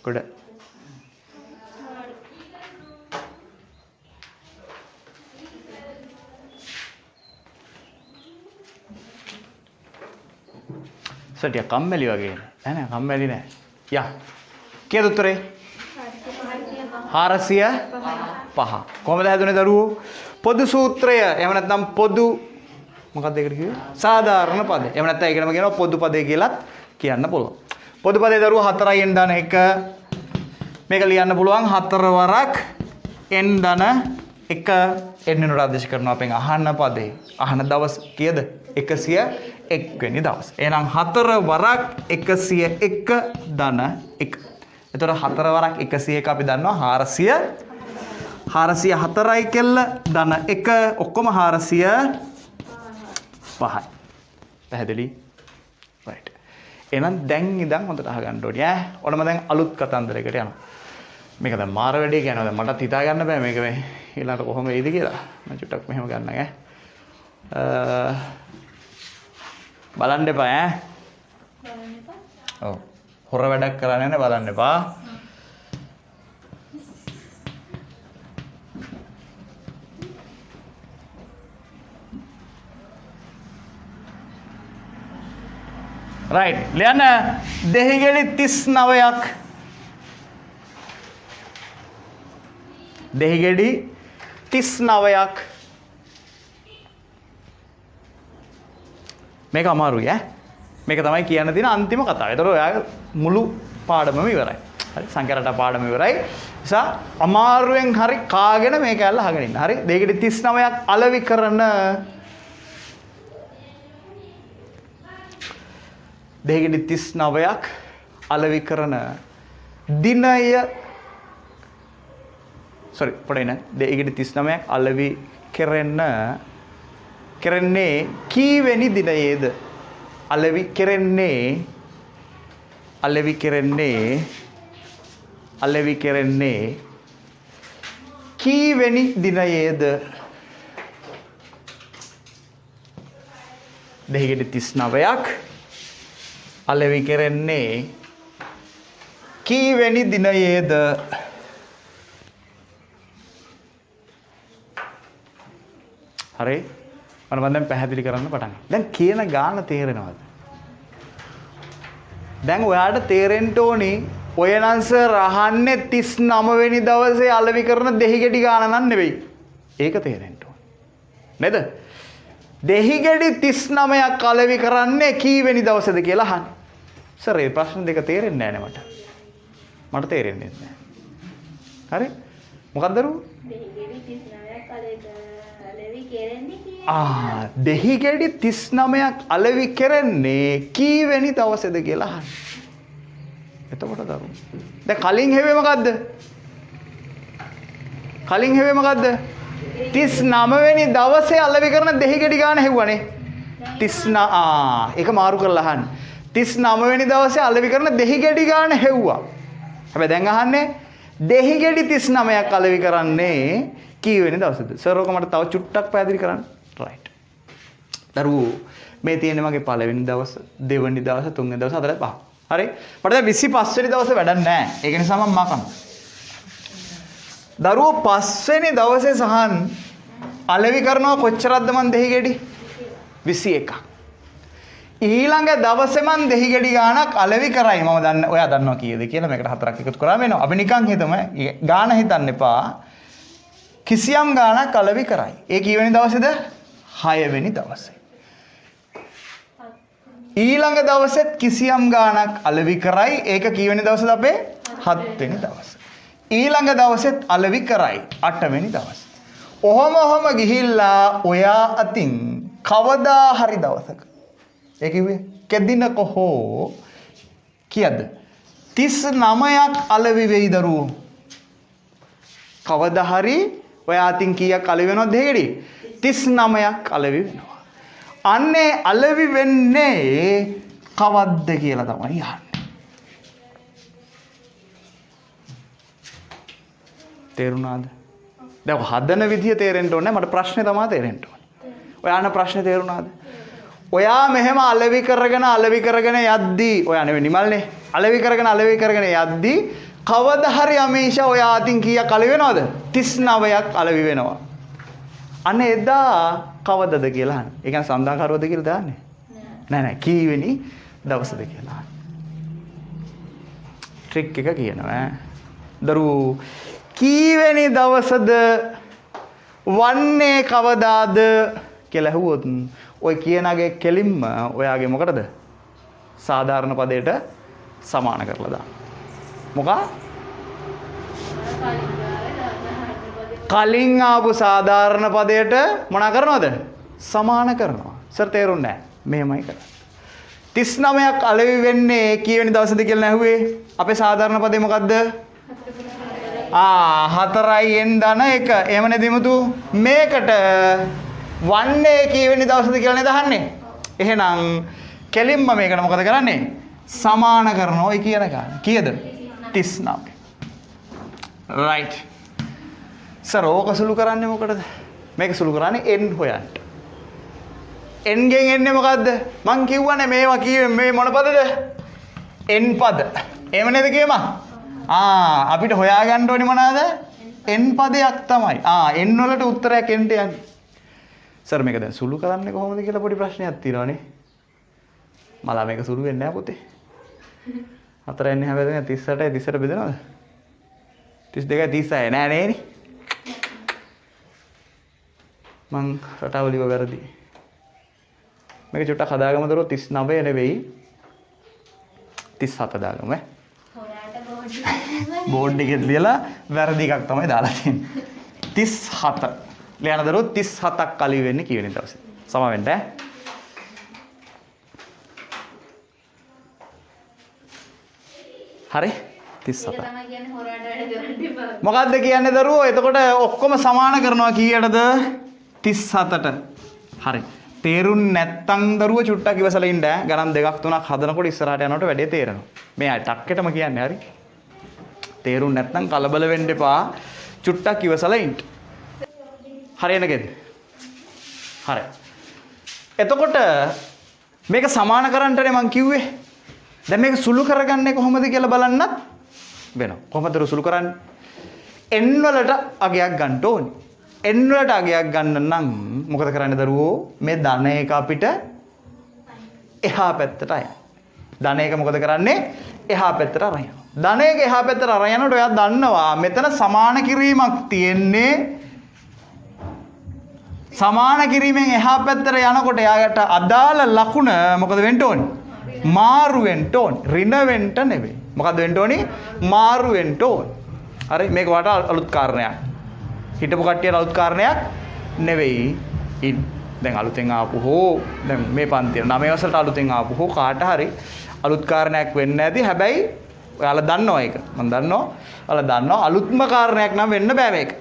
Good. සටිය කම්මැලි වගේ නෑ කම්මැලි නෑ යා කීයද උත්තරේ 405 කොහමද හැදුනේ දරුවෝ පොදු සූත්‍රය එහෙම නැත්නම් පොදු මොකක්ද ඒකට කිව්වේ සාධාරණ පද එහෙම නැත්නම් ඒකටම කියනවා පොදු පදේ කියලාත් කියන්න පුළුවන් පොදු පදේ දරුවෝ 4න් ධන 1 මේක ලියන්න පුළුවන් 4 වරක් n ධන 1 n වෙනුවට ආදේශ කරනවා අපෙන් අහන පදේ අහන දවස් කීයද 101 වෙනි දවස්. එහෙනම් 4 වරක් 101 ධන 1. එතකොට 4 වරක් 101 අපි දන්නවා 404යි කෙල්ල ධන 1 ඔක්කොම 405යි. පැහැදිලි? right. එහෙනම් දැන් ඉඳන් හොඳට අහගන්න ඕනේ ඈ. ඔන්නම දැන් අලුත් කතන්දරයකට යනවා. මේක දැන් මාර වැඩේ කියනවා. දැන් මටත් හිතා ගන්න බෑ මේක මේ ඊළඟට කොහොම වෙයිද කියලා. මම චුට්ටක් මෙහෙම ගන්නම් ඈ. බලන්න එපා ඈ. බලන්න එපා. ඔව්. හොර වැඩක් කරන්නේ නැහැ බලන්න එපා. right. ලියන්න දෙහිගෙඩි 39ක්. දෙහිගෙඩි 39ක් මේක අමාරුයි ඈ. මේක තමයි කියන්න තියෙන අන්තිම කතාව. ඒතර ඔයාගේ මුළු පාඩමම ඉවරයි. හරි සංඛ්‍යා රට පාඩම ඉවරයි. නිසා අමාරුවෙන් හරි කාගෙන මේක ඇල්ල අහගෙන ඉන්න. හරි 239ක් අලෙවි කරන 239ක් අලෙවි කරන දිනය sorry පොඩ්ඩක් 239ක් අලෙවි කරන්නේ කීවෙනි දිනයේද? අලෙවි කරන්නේ කීවෙනි දිනයේද? 239ක් අලෙවි කරන්නේ කීවෙනි දිනයේද? හරි මම දැන් පැහැදිලි කරන්න පටන් ගන්නවා. දැන් කියන ගාන තේරෙනවද? දැන් ඔයාට තේරෙන්න ඕනි ඔය නම් සර් අහන්නේ 39 වෙනි දවසේ අලෙවි කරන දෙහිගෙඩි ගාන නන් නෙවෙයි. ඒක තේරෙන්න ඕනි. නේද? දෙහිගෙඩි 39ක් අලෙවි කරන්නේ කීවෙනි දවසේද කියලා අහන්නේ. සර් මේ ප්‍රශ්න දෙක තේරෙන්නේ නැහැ නේ මට. මට තේරෙන්නේ නැහැ. හරි? මොකක්ද දරුවෝ? දෙහිගෙඩි 39ක් අලෙවි කරන්නේ දෙහිගෙඩි 39ක් අලෙවි කරන්නේ කීවෙනි දවසේද කියලා අහන්නේ. එතකොට දරුවෝ. දැන් කලින් හෙවේ මොකද්ද? 39 වෙනි දවසේ අලෙවි කරන දෙහිගෙඩි ගාන හෙව්වනේ. 39 ඒක මාරු කරලා අහන්න. 39 වෙනි දවසේ අලෙවි කරන දෙහිගෙඩි ගාන හෙව්වා. හැබැයි දැන් අහන්නේ දෙහිගෙඩි 39ක් අලෙවි කරන්නේ කීවෙනි දවසේද? සර් ඔක මට තව චුට්ටක් පැහැදිලි කරන්න. රයිට්. දරුවෝ මේ තියෙන්නේ මගේ පළවෙනි දවස, දෙවෙනි දවස, තුන්වෙනි දවස, හතරවෙනි පහ. හරි? මට දැන් 25 වෙනි දවසේ වැඩක් නැහැ. ඒක නිසා මම මකනවා. දරුවෝ 5 වෙනි දවසේ සහන් අලෙවි කරනවා කොච්චරක්ද මන් දෙහිගෙඩි? 21ක්. ඊළඟ දවසේ මන් දෙහිගෙඩි ගාණක් අලෙවි කරයි. මම දන්න ඔයා දන්නවා කීයද කියලා මේකට හතරක් එකතු කරාම එනවා. අපි නිකන් හිතමු. ගාණ හිතන්න එපා. කිසියම් ගාණක් අලෙවි කරයි. ඒ කීවෙනි දවසේද? 6 වෙනි දවසේ. ඊළඟ දවසෙත් කිසියම් ගාණක් අලෙවි කරයි. ඒක කීවෙනි දවසේද අපේ? 7 වෙනි දවසේ. ඊළඟ දවසෙත් අලෙවි කරයි 8 වෙනි දවසේ. ඔහොම ගිහිල්ලා ඔයා අතින් කවදා හරි දවසක ඒ කිව්වේ කෙදිනක හෝ කීයද 39ක් අලෙවි වෙයි දරුවෝ. කවදා හරි ඔයා අතින් කීයක් අලෙවි වෙනවද දෙහිගෙඩි? 39ක් අලෙවි වෙනවා. අන්නේ අලෙවි වෙන්නේ කවද්ද කියලා තමයි අහන්නේ. තේරුණාද? දැන් හදන විදිය තේරෙන්න ඕනේ. මට ප්‍රශ්නේ තමයි තේරෙන්න ඕනේ. ඔයාන ප්‍රශ්නේ තේරුණාද? ඔයා මෙහෙම අලෙවි කරගෙන යද්දී ඔයා නෙවෙයි නිමල්නේ. අලෙවි කරගෙන යද්දී කවදා හරි අමීෂා ඔයා අතින් කීයක් අලෙවි වෙනවද? 39ක් අලෙවි වෙනවා. අනේ එදා කවදද කියලා අහන්නේ. ඒ කියන්නේ සඳහාකරුවද කියලා දාන්නේ? නෑ කීවෙනි දවසද කියලා අහන්නේ. ට්‍රික් එක කියනවා ඈ. දරුවෝ කීවෙනි දවසද වන්නේ කවදාද කියලා ඇහුවොත් ඔය කියනගේ කෙලින්ම ඔයාගේ මොකටද සාධාරණ පදයට සමාන කරලා දාන්න. මොකා? කලින් ආපු සාධාරණ පදයට මොනා කරනවද? සමාන කරනවා. සර් තේරුන්නේ නැහැ. මෙහෙමයි කරන්නේ. 39ක් අලෙවි වෙන්නේ කීවෙනි දවසද කියලා ඇහුවේ? අපේ සාධාරණ පදේ මොකද්ද? 4යි n ධන 1. එහෙම නේද මුතු? මේකට වන්නේ කීවෙනි දවසද කියලා නේද අහන්නේ? එහෙනම් කෙලින්ම මේකට මොකද කරන්නේ? සමාන කරනවා. ඔය කියන ගාන. කීයද? 39. right. සර් ඕක සුළු කරන්නේ මොකටද? මේක සුළු කරන්නේ n හොයන්න. n ගෙන් එන්නේ මොකද්ද? මං කිව්වනේ මේවා කීවේ මේ මොන පදද? n පද. එහෙම නේද කියමා? අපිට හොයාගන්න ඕනේ මොනවාද? n පදයක් තමයි. n වලට උත්තරයක් එන්න යන්නේ. සර් මේක දැන් සුළු කරන්නේ කොහොමද කියලා පොඩි ප්‍රශ්නයක් තියෙනවානේ. මලා මේක සුළු වෙන්නේ නැහැ පුතේ. 4 එන්නේ හැබැයි 38යි 30ට බෙදනවද? 32යි 36යි නෑ නේනේ. මං රටාවලිව වැරදි. මේක චුට්ටක් හදාගමු දරුවෝ 39 නෙවෙයි 37 දාගමු ඈ. බෝඩ් එකේ ලියලා වැරදි එකක් තමයි දාලා තියෙන්නේ. 37. ලියන දරුවෝ 37ක් කලිය වෙන්නේ කීවෙනි දවසේ? සම වෙන්න ඈ. හරි 37. මොකද්ද කියන්නේ දරුවෝ? එතකොට ඔක්කොම සමාන කරනවා කීයටද? 37ට. හරි. තේරුම් නැත්තම් දරුවෝ චුට්ටක් ඉවසලා ඉන්න ඈ. ගණන් දෙකක් තුනක් හදනකොට ඉස්සරහට යනකොට වැඩේ තේරෙනවා. මේ ටක්කෙටම කියන්නේ හරි. තේරුම් නැත්තම් කලබල වෙන්න එපා. චුට්ටක් ඉවසලා ඉන්න. හරියනකද? හරි. එතකොට මේක සමාන කරන්නනේ මං කිව්වේ. දැන් මේක සුළු කරගන්නේ කොහොමද කියලා බලන්නත් වෙනවා. කොහොමද සුළු කරන්නේ? n වලට අගයක් ගන්න ඕනේ. n වලට අගයක් ගන්න නම් මොකද කරන්නේ දරුවෝ? මේ ධන එක අපිට එහා පැත්තට අය. ධන එක මොකද කරන්නේ? එහා පැත්තට අරන් යනවා. ධන එක එහා පැත්තට අරන් යනකොට ඔයා දන්නවා මෙතන සමාන කිරීමක් තියෙන්නේ. සමාන කිරීමෙන් එහා පැත්තට යනකොට එයාට අදාළ ලකුණ මොකද වෙන්න ඕනේ? මාරු වෙන්න ඕනේ. ඍණ වෙන්න නෙවෙයි. මොකද්ද වෙන්න ඕනේ? මාරු වෙන්න ඕනේ. හරි මේක වට අලුත් කාරණයක්. හිටපු කට්ටියට අලුත් කාරණයක් නෙවෙයි. දැන් අලුතෙන් ආපු හෝ දැන් මේ පන්තිය 9 වසරට අලුතෙන් ආපු හෝ කාට හරි අලුත් කාරණයක් වෙන්න ඇති. හැබැයි ඔයාලා දන්නවා ඒක. මම දන්නවා. ඔයාලා දන්නවා අලුත්ම කාරණයක් නම් වෙන්න බෑ මේක.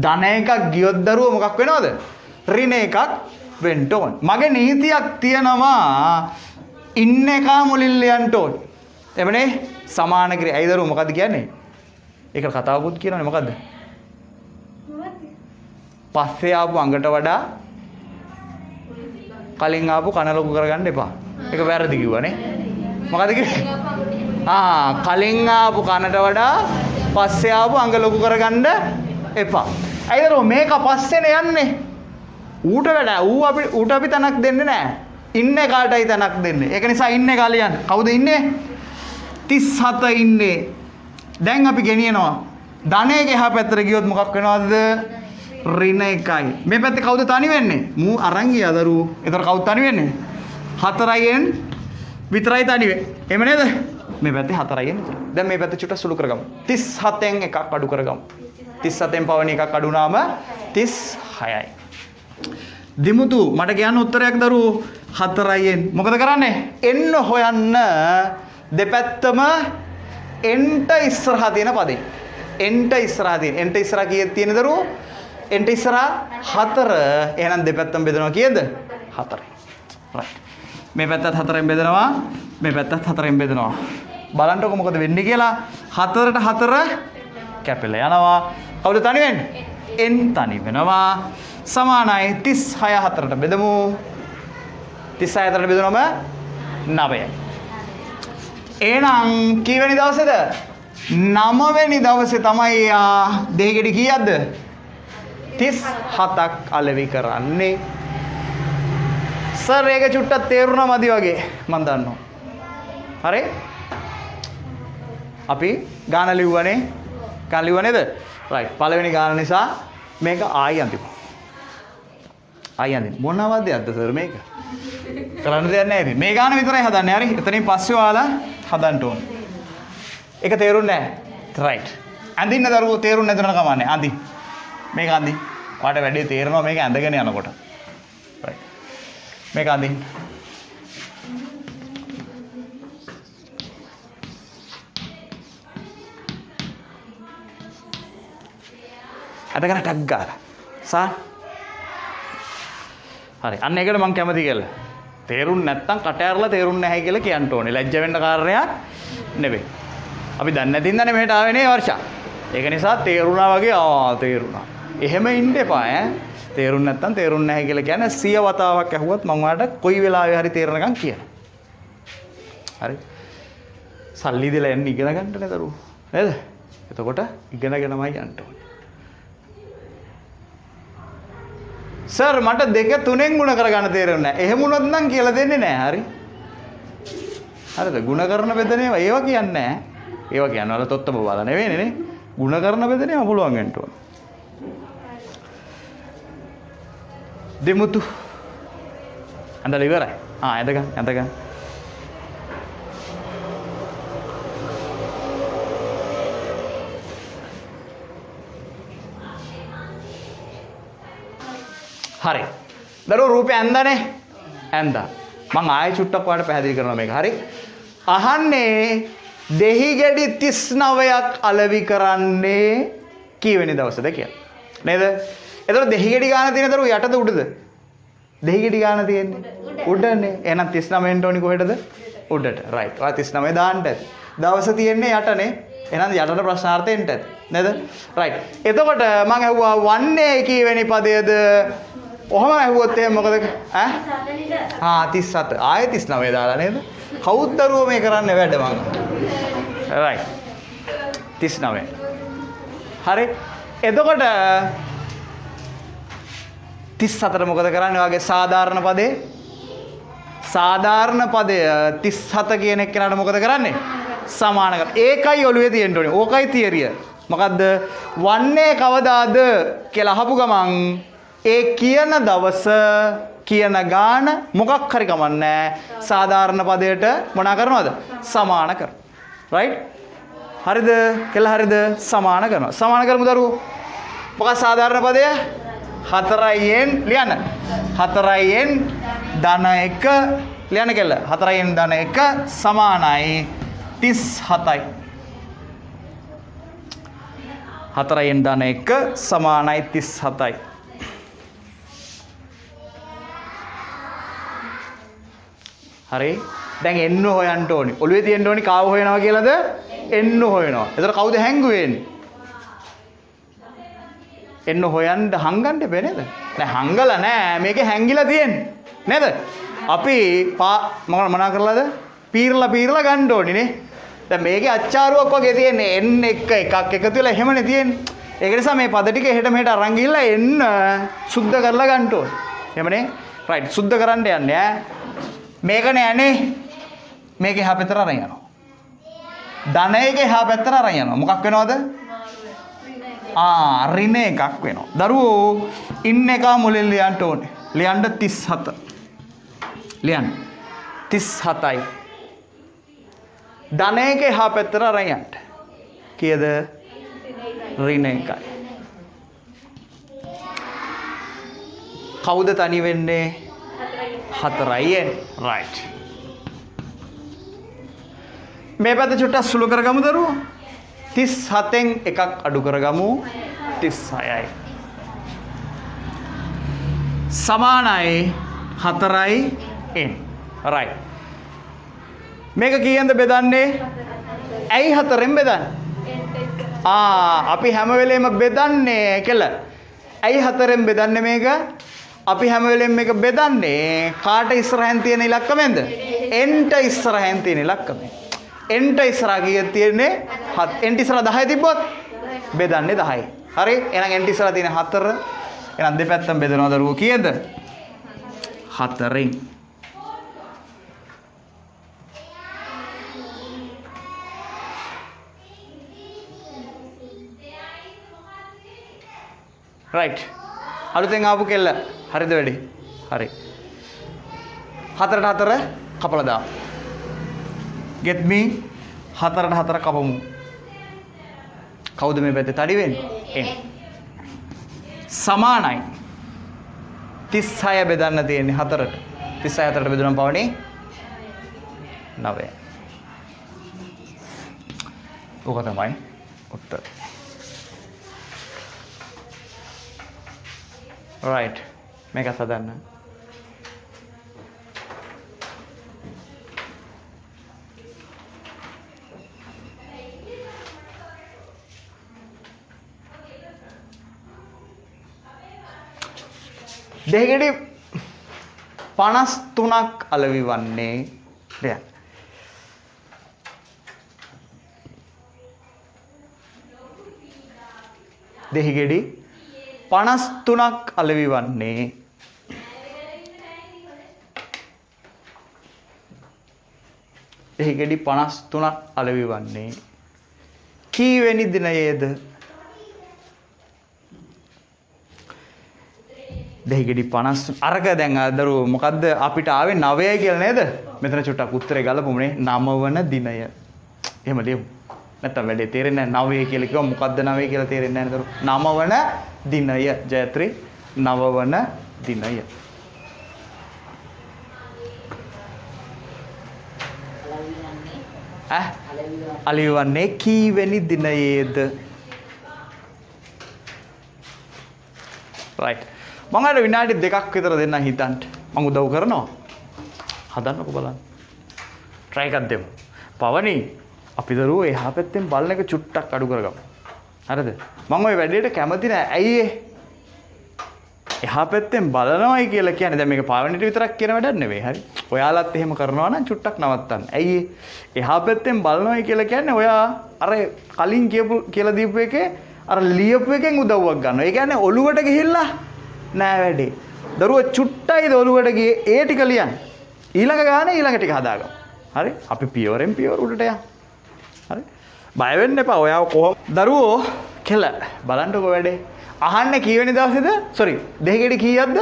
ධන එකක් ගියොත් දරුවෝ මොකක් වෙනවද? ඍණ එකක් වෙන්න ඕන. මගේ නීතියක් තියෙනවා ඉන්න එක මුලින් ලියන්න ඕන. එමනේ සමාන ක්‍රියා. ඇයි දරුවෝ මොකද්ද කියන්නේ? ඒකට කතාවකුත් කියනවනේ මොකද්ද? පස්සේ ආපු අඟට වඩා කලින් ආපු කන ලොකු කරගන්න එපා. ඒක වැරදි කිව්වනේ. මොකද්ද කිව්වේ? කලින් ආපු කනට වඩා පස්සේ ආපු අඟ ලොකු කරගන්න එපා. ඇයිද මේක පස්සේනේ යන්නේ. ඌට වැඩ ඌට අපි තනක් දෙන්නේ නැහැ. ඉන්නේ කාටයි තනක් දෙන්නේ. ඒක නිසා ඉන්නේ කාලියන්. කවුද ඉන්නේ? 37 ඉන්නේ. දැන් අපි ගෙනියනවා. ධනයේ එහා පැත්තට ගියොත් මොකක් වෙනවද? ඍණ එකයි. මේ පැත්තේ කවුද තනි වෙන්නේ? මූ අරන් ගියා දරුවෝ. ඒතර කවුද තනි වෙන්නේ? 4යින් විතරයි තනි වෙන්නේ. එහෙම නේද? මේ පැත්තේ 4යින් විතරයි. දැන් මේ පැත්ත චුට්ටක් සුළු කරගමු. 37න් එකක් අඩු කරගමු. 37න් පවන එකක් අඩු වුණාම 36යි. දිමුතු මට කියන්න උත්තරයක් දරුවෝ 4යින් මොකද කරන්නේ? n හොයන්න දෙපැත්තම nට ඉස්සරහා තියෙන පදේ. nට ඉස්සරහා තියෙන. nට ඉස්සරහා කීයද තියෙන දරුවෝ? nට ඉස්සරහා 4. එහෙනම් දෙපැත්තම බෙදනවා කීයද? 4යි. right. මේ පැත්තත් 4ෙන් බෙදනවා. මේ පැත්තත් 4ෙන් බෙදනවා. බලන්නකො මොකද වෙන්නේ කියලා. 4ට 4 කැපිලා යනවා. කවුද තනි වෙන්නේ? n තනි වෙනවා. සමානයි 36 4ට බෙදමු. 36 4ට බෙදුනම 9යි. එහෙනම් කීවෙනි දවසේද? 9 වෙනි දවසේ තමයි දෙහිගෙඩි කීයක්ද? 37ක් අලෙවි කරන්නේ. සර් ඒක චුට්ටක් තේරුණා මදි වගේ මම දන්නවා. හරි? අපි ගාන ලිව්වනේ. ගාන ලිව්ව නේද? රයිට්. පළවෙනි ගාන නිසා මේක ආයි අන්තිම. ආයි අන්තිම. මොනවද යද්ද සර් මේක? කරන්න දෙයක් නැහැ ඉතින්. මේ ගාන විතරයි හදන්නේ. හරි? එතනින් පස්සේ ඔයාලා හදන්න ඕනේ. ඒක තේරුන්නේ නැහැ. රයිට්. අඳින්න දරුවෝ තේරුන්නේ නැතුන කමන්නේ. අඳින්න. මේක අඳින්න. ඔයාලට වැඩේ තේරෙනවා මේක ඇඳගෙන යනකොට. රයිට්. මේක අඳින්න. අදගෙන ටක් ගාලා. සාර්. හරි. අන්න ඒකට මම කැමති කියලා. තේරුම් නැත්තම් කට ඇරලා තේරුම් නැහැ කියලා කියන්න ඕනේ. ලැජ්ජ වෙන්න කාරණයක් නෙවෙයි. අපි දන්නේ නැති ඉඳන්නේ මෙහෙට ආවේ නේ වර්ෂා. ඒක නිසා තේරුණා වගේ තේරුණා. එහෙම ඉන්න එපා ඈ. තේරුම් නැත්තම් තේරුම් නැහැ කියලා කියන්නේ 100 වතාවක් ඇහුවත් මම ඔයාලට කොයි වෙලාවෙ හරි තේරෙනකම් කියනවා. හරි. සල්ලි දීලා යන්න ඉගෙන ගන්නනේ දරුවෝ. නේද? එතකොට ඉගෙනගෙනමයි යන්න ඕනේ. සර් මට 2 3ෙන් ගුණ කරගන්න තේරෙන්නේ නැහැ. එහෙම වුණොත් නම් කියලා දෙන්නේ නැහැ. හරි. හරිද? ගුණ කරන බෙදනේම ඒවා කියන්නේ නැහැ. ඒවා කියන්නේ වල තොත්ත බබාලා නෙවෙයිනේ නේ. ගුණ කරන බෙදනේම පුළුවන් වෙන්න ඕන. දෙමුතු ඇඳලා ඉවරයි. ඇඳගන්න ඇඳගන්න. හරි. දරුවෝ රූපේ ඇඳනේ. ඇඳා. මං ආයෙ චුට්ටක් ඔයාලට පැහැදිලි කරනවා මේක. හරි. අහන්නේ දෙහි ගෙඩි 39ක් අලෙවි කරන්නේ කීවෙනි දවසද කියලා. නේද? එතකොට දෙහි ගෙඩි ගාන තියෙන දරුවෝ යටද උඩද? දෙහි ගෙඩි ගාන තියෙන්නේ උඩනේ. එහෙනම් 39 එන්න ඕනි කොහෙටද? උඩට. රයිට්. ඔයා 39 දාන්න ඇති. දවස තියෙන්නේ යටනේ. එහෙනම් යටට ප්‍රශ්නාර්ථයෙන් ඇති. නේද? රයිට්. එතකොට මම ඇහුවා වන්නේ කීවෙනි පදයේද? ඔහම ඇහුවොත් එහෙනම් මොකද? 37. ආයෙ 39 දාලා නේද? කවුද දරුවෝ මේ කරන්නේ වැඩ මං. රයිට්. 39. හරි. එතකොට 34 මොකද කරන්නේ? ඔයගේ සාධාරණ පදේ සාධාරණ පදය 37 කියන එක කෙනාට මොකද කරන්නේ? සමාන කරනවා. ඒකයි ඔළුවේ තියෙන්න ඕනේ. ඕකයි තියරිය. මොකද්ද? වන්නේ කවදාද කියලා අහපු ගමන් ඒ කියන දවස කියන ගාන මොකක් හරි කමන්නේ සාධාරණ පදයට මොනා කරනවද? සමාන කරනවා. රයිට්? හරිද? කියලා හරිද? සමාන කරනවා. සමාන කරමු දරුවෝ. මොකක් සාධාරණ පදය? 4න් ලියන්න. 4න් ධන 1 ලියන්න කෙල්ල. 4න් ධන 1 සමානයි 37යි. 4න් ධන 1 සමානයි 37යි. හරි. දැන් එන්න හොයන්න ඕනි. ඔළුවේ තියෙන්න ඕනි කාව හොයනවා කියලාද? එන්න හොයනවා. එතකොට කවුද හැංගුවේ? එන්න හොයන්න හංගන්න බෑ නේද? නෑ හංගලා නෑ. මේකේ හැංගිලා තියෙන්නේ. නේද? අපි මොනා කරලාද? පීරලා ගන්න ඕනි නේ. දැන් මේකේ අච්චාරුවක් වගේ තියෙන්නේ. n එක එකක් එකතු වෙලා එහෙමනේ තියෙන්නේ. ඒක නිසා මේ පද ටික එහෙට මෙහෙට අරන් ගිහිල්ලා එන්න සුද්ධ කරලා ගන්න ඕනේ. එහෙමනේ? රයිට්. සුද්ධ කරන්න යන්නේ ඈ. මේකනේ යන්නේ. මේකේ එහා පැත්තට අරන් යනවා. ධනයේගේ එහා පැත්තට අරන් යනවා. මොකක් වෙනවද? ඍණ එකක් වෙනවා. දරුවෝ ඉන්න එක මුලින් ලියන්න ඕනේ. ලියන්න 37. ලියන්න. 37යි. ධනයේගේ එහා පැත්තට අරන් යන්න. කීයද? ඍණ එකයි. කවුද තනි වෙන්නේ? 4යි එන්නේ. රයිට්. මේ පැත්ත චුට්ටක් සුළු කරගමු දරුවෝ. 37න් එකක් අඩු කරගමු 36යි. සමානයි 4යි n. right. මේක කීයෙන්ද බෙදන්නේ? ඇයි 4ෙන් බෙදන්නේ? අපි හැම වෙලේම බෙදන්නේ කෙල. ඇයි 4ෙන් බෙදන්නේ මේක? අපි හැම වෙලේම මේක බෙදන්නේ කාට ඉස්සරහෙන් තියෙන ඉලක්කමෙන්ද? n ට ඉස්සරහෙන් තියෙන ඉලක්කමෙන්. n ට ඉස්සරහ කීයක් තියෙන්නේ? 7. n ට ඉස්සරහ 10 තිබ්බොත් බෙදන්නේ 10යි. හරි? එහෙනම් n ට ඉස්සරහ තියෙන 4. එහෙනම් දෙපැත්තම බෙදනවා දරුවෝ කීයද? 4ෙන්. right. අලුතෙන් ආපු කෙල්ල හරිද වැඩි? හරි. 4ට 4 කපලා දාමු. get me 4ට 4 කපමු. කවුද මේ පැත්තේ තඩි වෙන්නේ? n. සමානයි 36 බෙදන්න තියෙන්නේ 4ට. 36 4ට බෙදුනම පවනේ 9. ඕක තමයි උත්තර. right. මේක හදන්න. දෙහිගෙඩි 53ක් අලෙවි වන්නේ දැන් දෙහිගෙඩි 53ක් අලෙවි වන්නේ දෙහිගෙඩි 53ක් අලෙවි වන්නේ කීවෙනි දිනයේද? දෙහිගෙඩි 50 අරක දැන් අදරු මොකද්ද අපිට ආවේ 9 කියලා නේද? මෙතන චුට්ටක් උත්තරේ ගලපමුනේ 9 වන දිනය. එහෙම ලියමු. නැත්තම් වැඩේ තේරෙන්නේ නැහැ 9 කියලා කිව්වම මොකද්ද 9 කියලා තේරෙන්නේ නැහැ නේද? 9 වන දිනය ජයත්‍රි 9 වන දිනය. අලිවන්නේ කීවෙනි දිනයේද? right මම අර විනාඩි 2ක් විතර දෙන්න හිතන්න මම උදව් කරනවා හදන්නකෝ බලන්න try එකක් දෙමු පවනි අපි දරුවෝ එහා පැත්තෙන් බලන එක චුට්ටක් අඩු කරගමු හරිද මම ওই වැඩේට කැමති නෑ ඇයි එහා පැත්තෙන් බලනවායි කියලා කියන්නේ දැන් මේක පවනිට විතරක් කියන වැඩක් නෙවෙයි හරි ඔයාලත් එහෙම කරනවා නම් චුට්ටක් නවත්තන්න ඇයි එහා පැත්තෙන් බලනවායි කියලා කියන්නේ ඔයා අර කලින් කියලා දීපු එකේ අර ලියපු එකෙන් උදව්වක් ගන්නවා. ඒ කියන්නේ ඔලුවට ගිහිල්ලා නෑ වැඩේ. දරුවා චුට්ටයිද ඔලුවට ගියේ ඒ ටික ලියන්න. ඊළඟ ගානේ ඊළඟ ටික හදාගමු. හරි? අපි පියවරෙන් පියවර උඩට යමු. හරි? බය වෙන්න එපා. ඔයාව කොහොම දරුවෝ කෙල බලන්නකෝ වැඩේ. අහන්නේ කීවෙනි දවසේද? sorry. දෙහිගෙඩි කීයක්ද?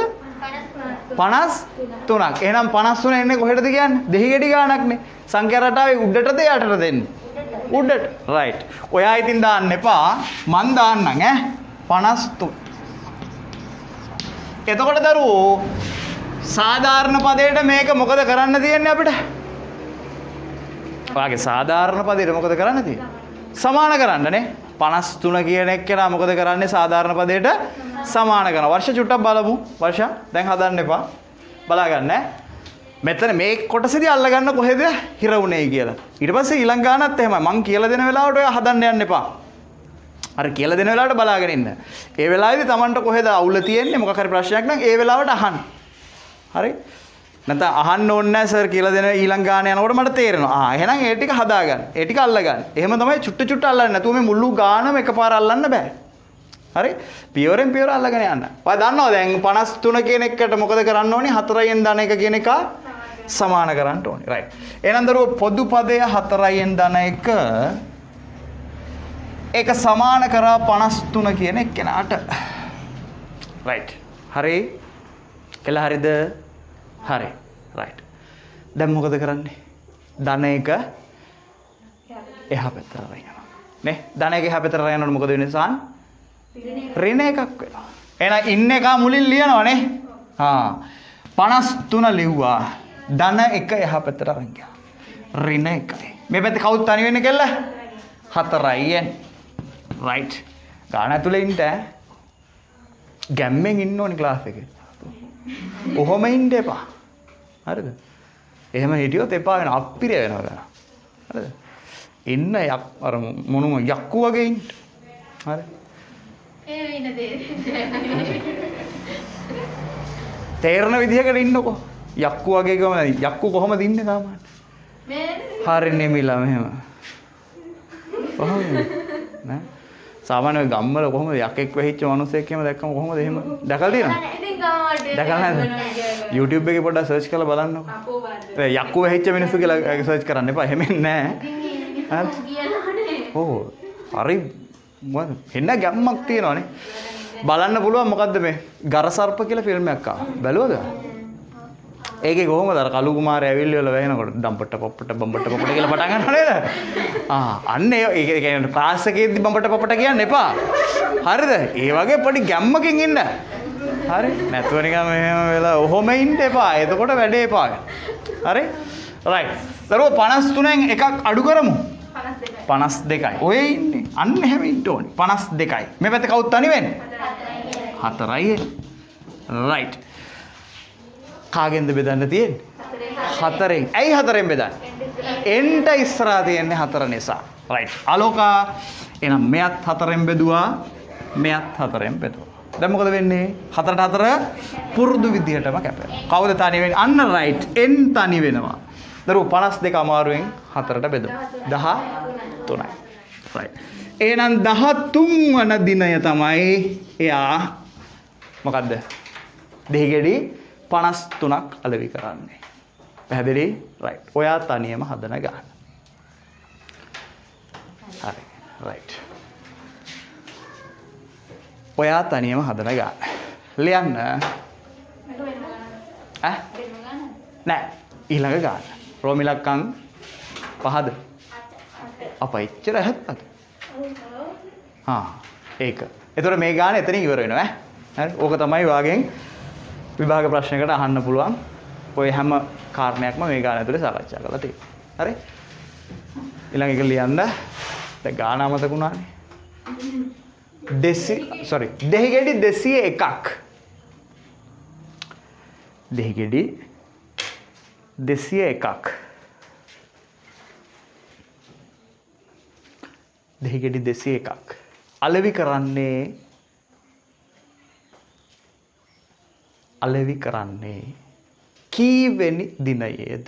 53ක්. එහෙනම් 53 එන්නේ කොහෙටද කියන්නේ? දෙහිගෙඩි ගානක්නේ. සංඛ්‍යා රටාවේ උඩටද යටටද දෙන්නේ? උඩට right ඔයා ඉතින් දාන්න එපා මන් දාන්නම් 53 එතකොට දරුවෝ සාධාරණ පදයට මේක මොකද කරන්න තියෙන්නේ අපිට ඔයාගේ සාධාරණ පදයට මොකද කරන්න තියෙන්නේ සමාන කරන්නනේ 53 කියන එක කෙනා මොකද කරන්නේ සාධාරණ පදයට සමාන කරනවා වර්ෂ චුට්ටක් බලමු වර්ෂ දැන් හදන්න එපා බලා ගන්න මෙතන මේ කොටසේදී අල්ලගන්න කොහෙද හිර උනේ කියලා. ඊට පස්සේ ඊළඟ ගානත් එහෙමයි. මං කියලා දෙන වෙලාවට ඔය හදන්න යන්න එපා. අර කියලා දෙන වෙලාවට බලාගෙන ඉන්න. ඒ වෙලාවේදී Tamanට කොහෙද අවුල තියෙන්නේ මොකක් හරි ප්‍රශ්නයක් නම් ඒ වෙලාවට අහන්න. හරි? නැත්නම් අහන්න ඕනේ නැහැ සර් කියලා දෙන ඊළඟ ගාන යනකොට මට තේරෙනවා. එහෙනම් ඒ ටික හදාගන්න. ඒ ටික අල්ලගන්න. එහෙම තමයි චුට්ට චුට්ට අල්ලන්නේ. නැතුව මේ මුළු ගානම එකපාර අල්ලන්න බෑ. හරි? පියවරෙන් පියවර අල්ලගෙන යන්න. ඔයා දන්නවා දැන් 53 කියන එකට මොකද කරන්න ඕනේ? 4ෙන් ධන එක කියන එක සමාන කරන්න ඕනේ. right. එහෙනම් දරුවෝ පොදු පදය 4ෙන් ධන එක ඒක සමාන කරා 53 කියන එක්කෙනාට. right. හරි. කියලා හරිද? හරි. right. දැන් මොකද කරන්නේ? ධන එක එහා පැත්තට අරගෙන. නේ? ධන එක එහා පැත්තට අරගෙනනොත් මොකද වෙන්නේ සාන්? ඍණ එකක් වෙනවා. එහෙනම් ඉන්න එක මුලින් ලියනවනේ. 53 ලිව්වා. ධන එක එහා පැත්තට අරන් ගියා. ඍණ එකයි. මේ පැත්තේ කවුද තනි වෙන්නේ කෙල්ල? 4යි. right. ගාන ඇතුලේ ඉන්න ගැම්මෙන් ඉන්න ඕනේ ක්ලාස් එකේ. ඔහොම ඉන්න එපා. හරිද? එහෙම හිටියොත් එපා වෙන අප්පිරිය වෙනවා ගන්න. හරිද? ඉන්න අර මොනුම යක්කු වගේ ඉන්න. හරි. ඒ වෙන දේ. තේරෙන විදිහකට ඉන්නකෝ. යක්කු වගේ ගම යක්කු කොහොමද ඉන්නේ සාමාන්‍යයෙන්? මේ හරි නෙමිලා මෙහෙම. කොහොමද? නෑ. සාමාන්‍ය ගම්වල කොහොමද යකෙක් වෙහිච්ච මිනිස්සෙක් එහෙම දැක්කම කොහොමද එහෙම දැකලා තියෙනවද? ඉතින් ගම්වලට දැකලා නැද්ද? YouTube එකේ පොඩ්ඩක් සර්ච් කරලා බලන්නකෝ. අපෝ බලන්න. යක්කු වෙහිච්ච මිනිස්සු කියලා සර්ච් කරන්න එපා. එහෙම නෑ. ඔව්. හරි මොකද? එන්න ගැම්මක් තියෙනවනේ. බලන්න පුළුවන් මොකද්ද මේ? ගරසර්ප කියලා ෆිල්ම් එකක් ආවා. බැලුවද? ඒකේ කොහොමද අර කලු කුමාරය ඇවිල්ලි වල වැහෙනකොට දම්පට පොප්පට බම්පට පොප්පට කියලා පටන් ගන්නව නේද? අන්න ඒ කියන්නේ ක්ලාස් එකේදී බම්පට පොප්පට කියන්න එපා. හරිද? ඒ වගේ පොඩි ගැම්මකින් ඉන්න. හරි? නැතුව නිකන් මෙහෙම වෙලා ඔහොම ඉන්න එපා. එතකොට වැඩේ එපා. හරි? රයිට්. දරුවෝ 53න් එකක් අඩු කරමු. 52යි. ඔය ඉන්නේ. අන්න එහෙම ඉන්න ඕනේ. 52යි. මේ පැත්තේ කවුද තනි වෙන්නේ? 4යි. රයිට්. කාගෙන්ද බෙදන්න තියෙන්නේ? 4ෙන්. ඇයි 4ෙන් බෙදන්නේ? එන්ට ඉස්සරහා තියෙන්නේ 4 නිසා. රයිට්. අලෝකා එහෙනම් මෙයත් 4ෙන් බෙදුවා. මෙයත් 4ෙන් බෙදුවා. දැන් මොකද වෙන්නේ? 4ට 4 පුරුදු විදිහටම කැපෙනවා. කවුද තනි වෙන්නේ? අන්න රයිට්. එන් තනි වෙනවා. දරුවෝ 52 අමාරුවෙන් 4ට බෙදමු. 13යි. රයිට්. එහෙනම් 13 වන දිනය තමයි එයා මොකද්ද? දෙහිගෙඩි 53ක් අලෙවි කරන්නේ. පැහැදිලි? රයිට්. ඔයා තනියම හදන ගන්න. හරි. රයිට්. ඔයා තනියම හදන ගන්න. ලියන්න නෑ ඊළඟ ගාන. රෝම ඉලක්කම් 5ද? අපා එච්චර ඇහත්තද? ඒක. එතකොට මේ ගාන එතනින් ඉවර වෙනවා ඈ. හරි. ඕක තමයි වාගෙන් විභාග ප්‍රශ්නයකට අහන්න පුළුවන්. ඔය හැම කාරණයක්ම මේ ගාන ඇතුලේ සාකච්ඡා කරලා තියෙනවා. හරි. ඊළඟ එක ලියන්න. දැන් ගාන අමතකුණානේ. දෙහිගෙඩි 201ක්. දෙහිගෙඩි 201ක්. දෙහිගෙඩි 201ක්. අලෙවි කරන්නේ කීවෙනි දිනයේද?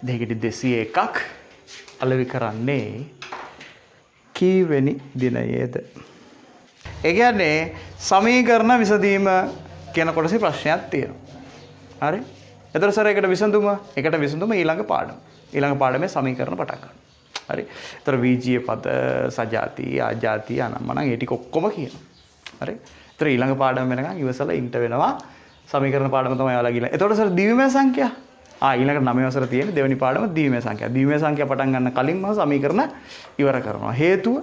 දෙහිගෙඩි 201ක් අලෙවි කරන්නේ කීවෙනි දිනයේද? ඒ කියන්නේ සමීකරණ විසඳීම කියන කොටසේ ප්‍රශ්නයක් තියෙනවා. හරි? එතකොට සර් එකට විසඳුම ඊළඟ පාඩම. ඊළඟ පාඩමේ සමීකරණ පටන් ගන්න. හරි. එතකොට වීජීය පද, සජාති, ආජාති, අනම්මනම් ඒ ටික ඔක්කොම කියනවා. හරි. එතකොට ඊළඟ පාඩම වෙනකන් ඉවසලා ඉන්ට වෙනවා. සමීකරණ පාඩම තමයි ඔයාලා ගිහලා. එතකොට සර් දිවිමය සංඛ්‍යා. ඊළඟට 9 වසර තියෙන දෙවෙනි පාඩම දිවිමය සංඛ්‍යා. දිවිමය සංඛ්‍යා පටන් ගන්න කලින් මම සමීකරණ ඉවර කරනවා. හේතුව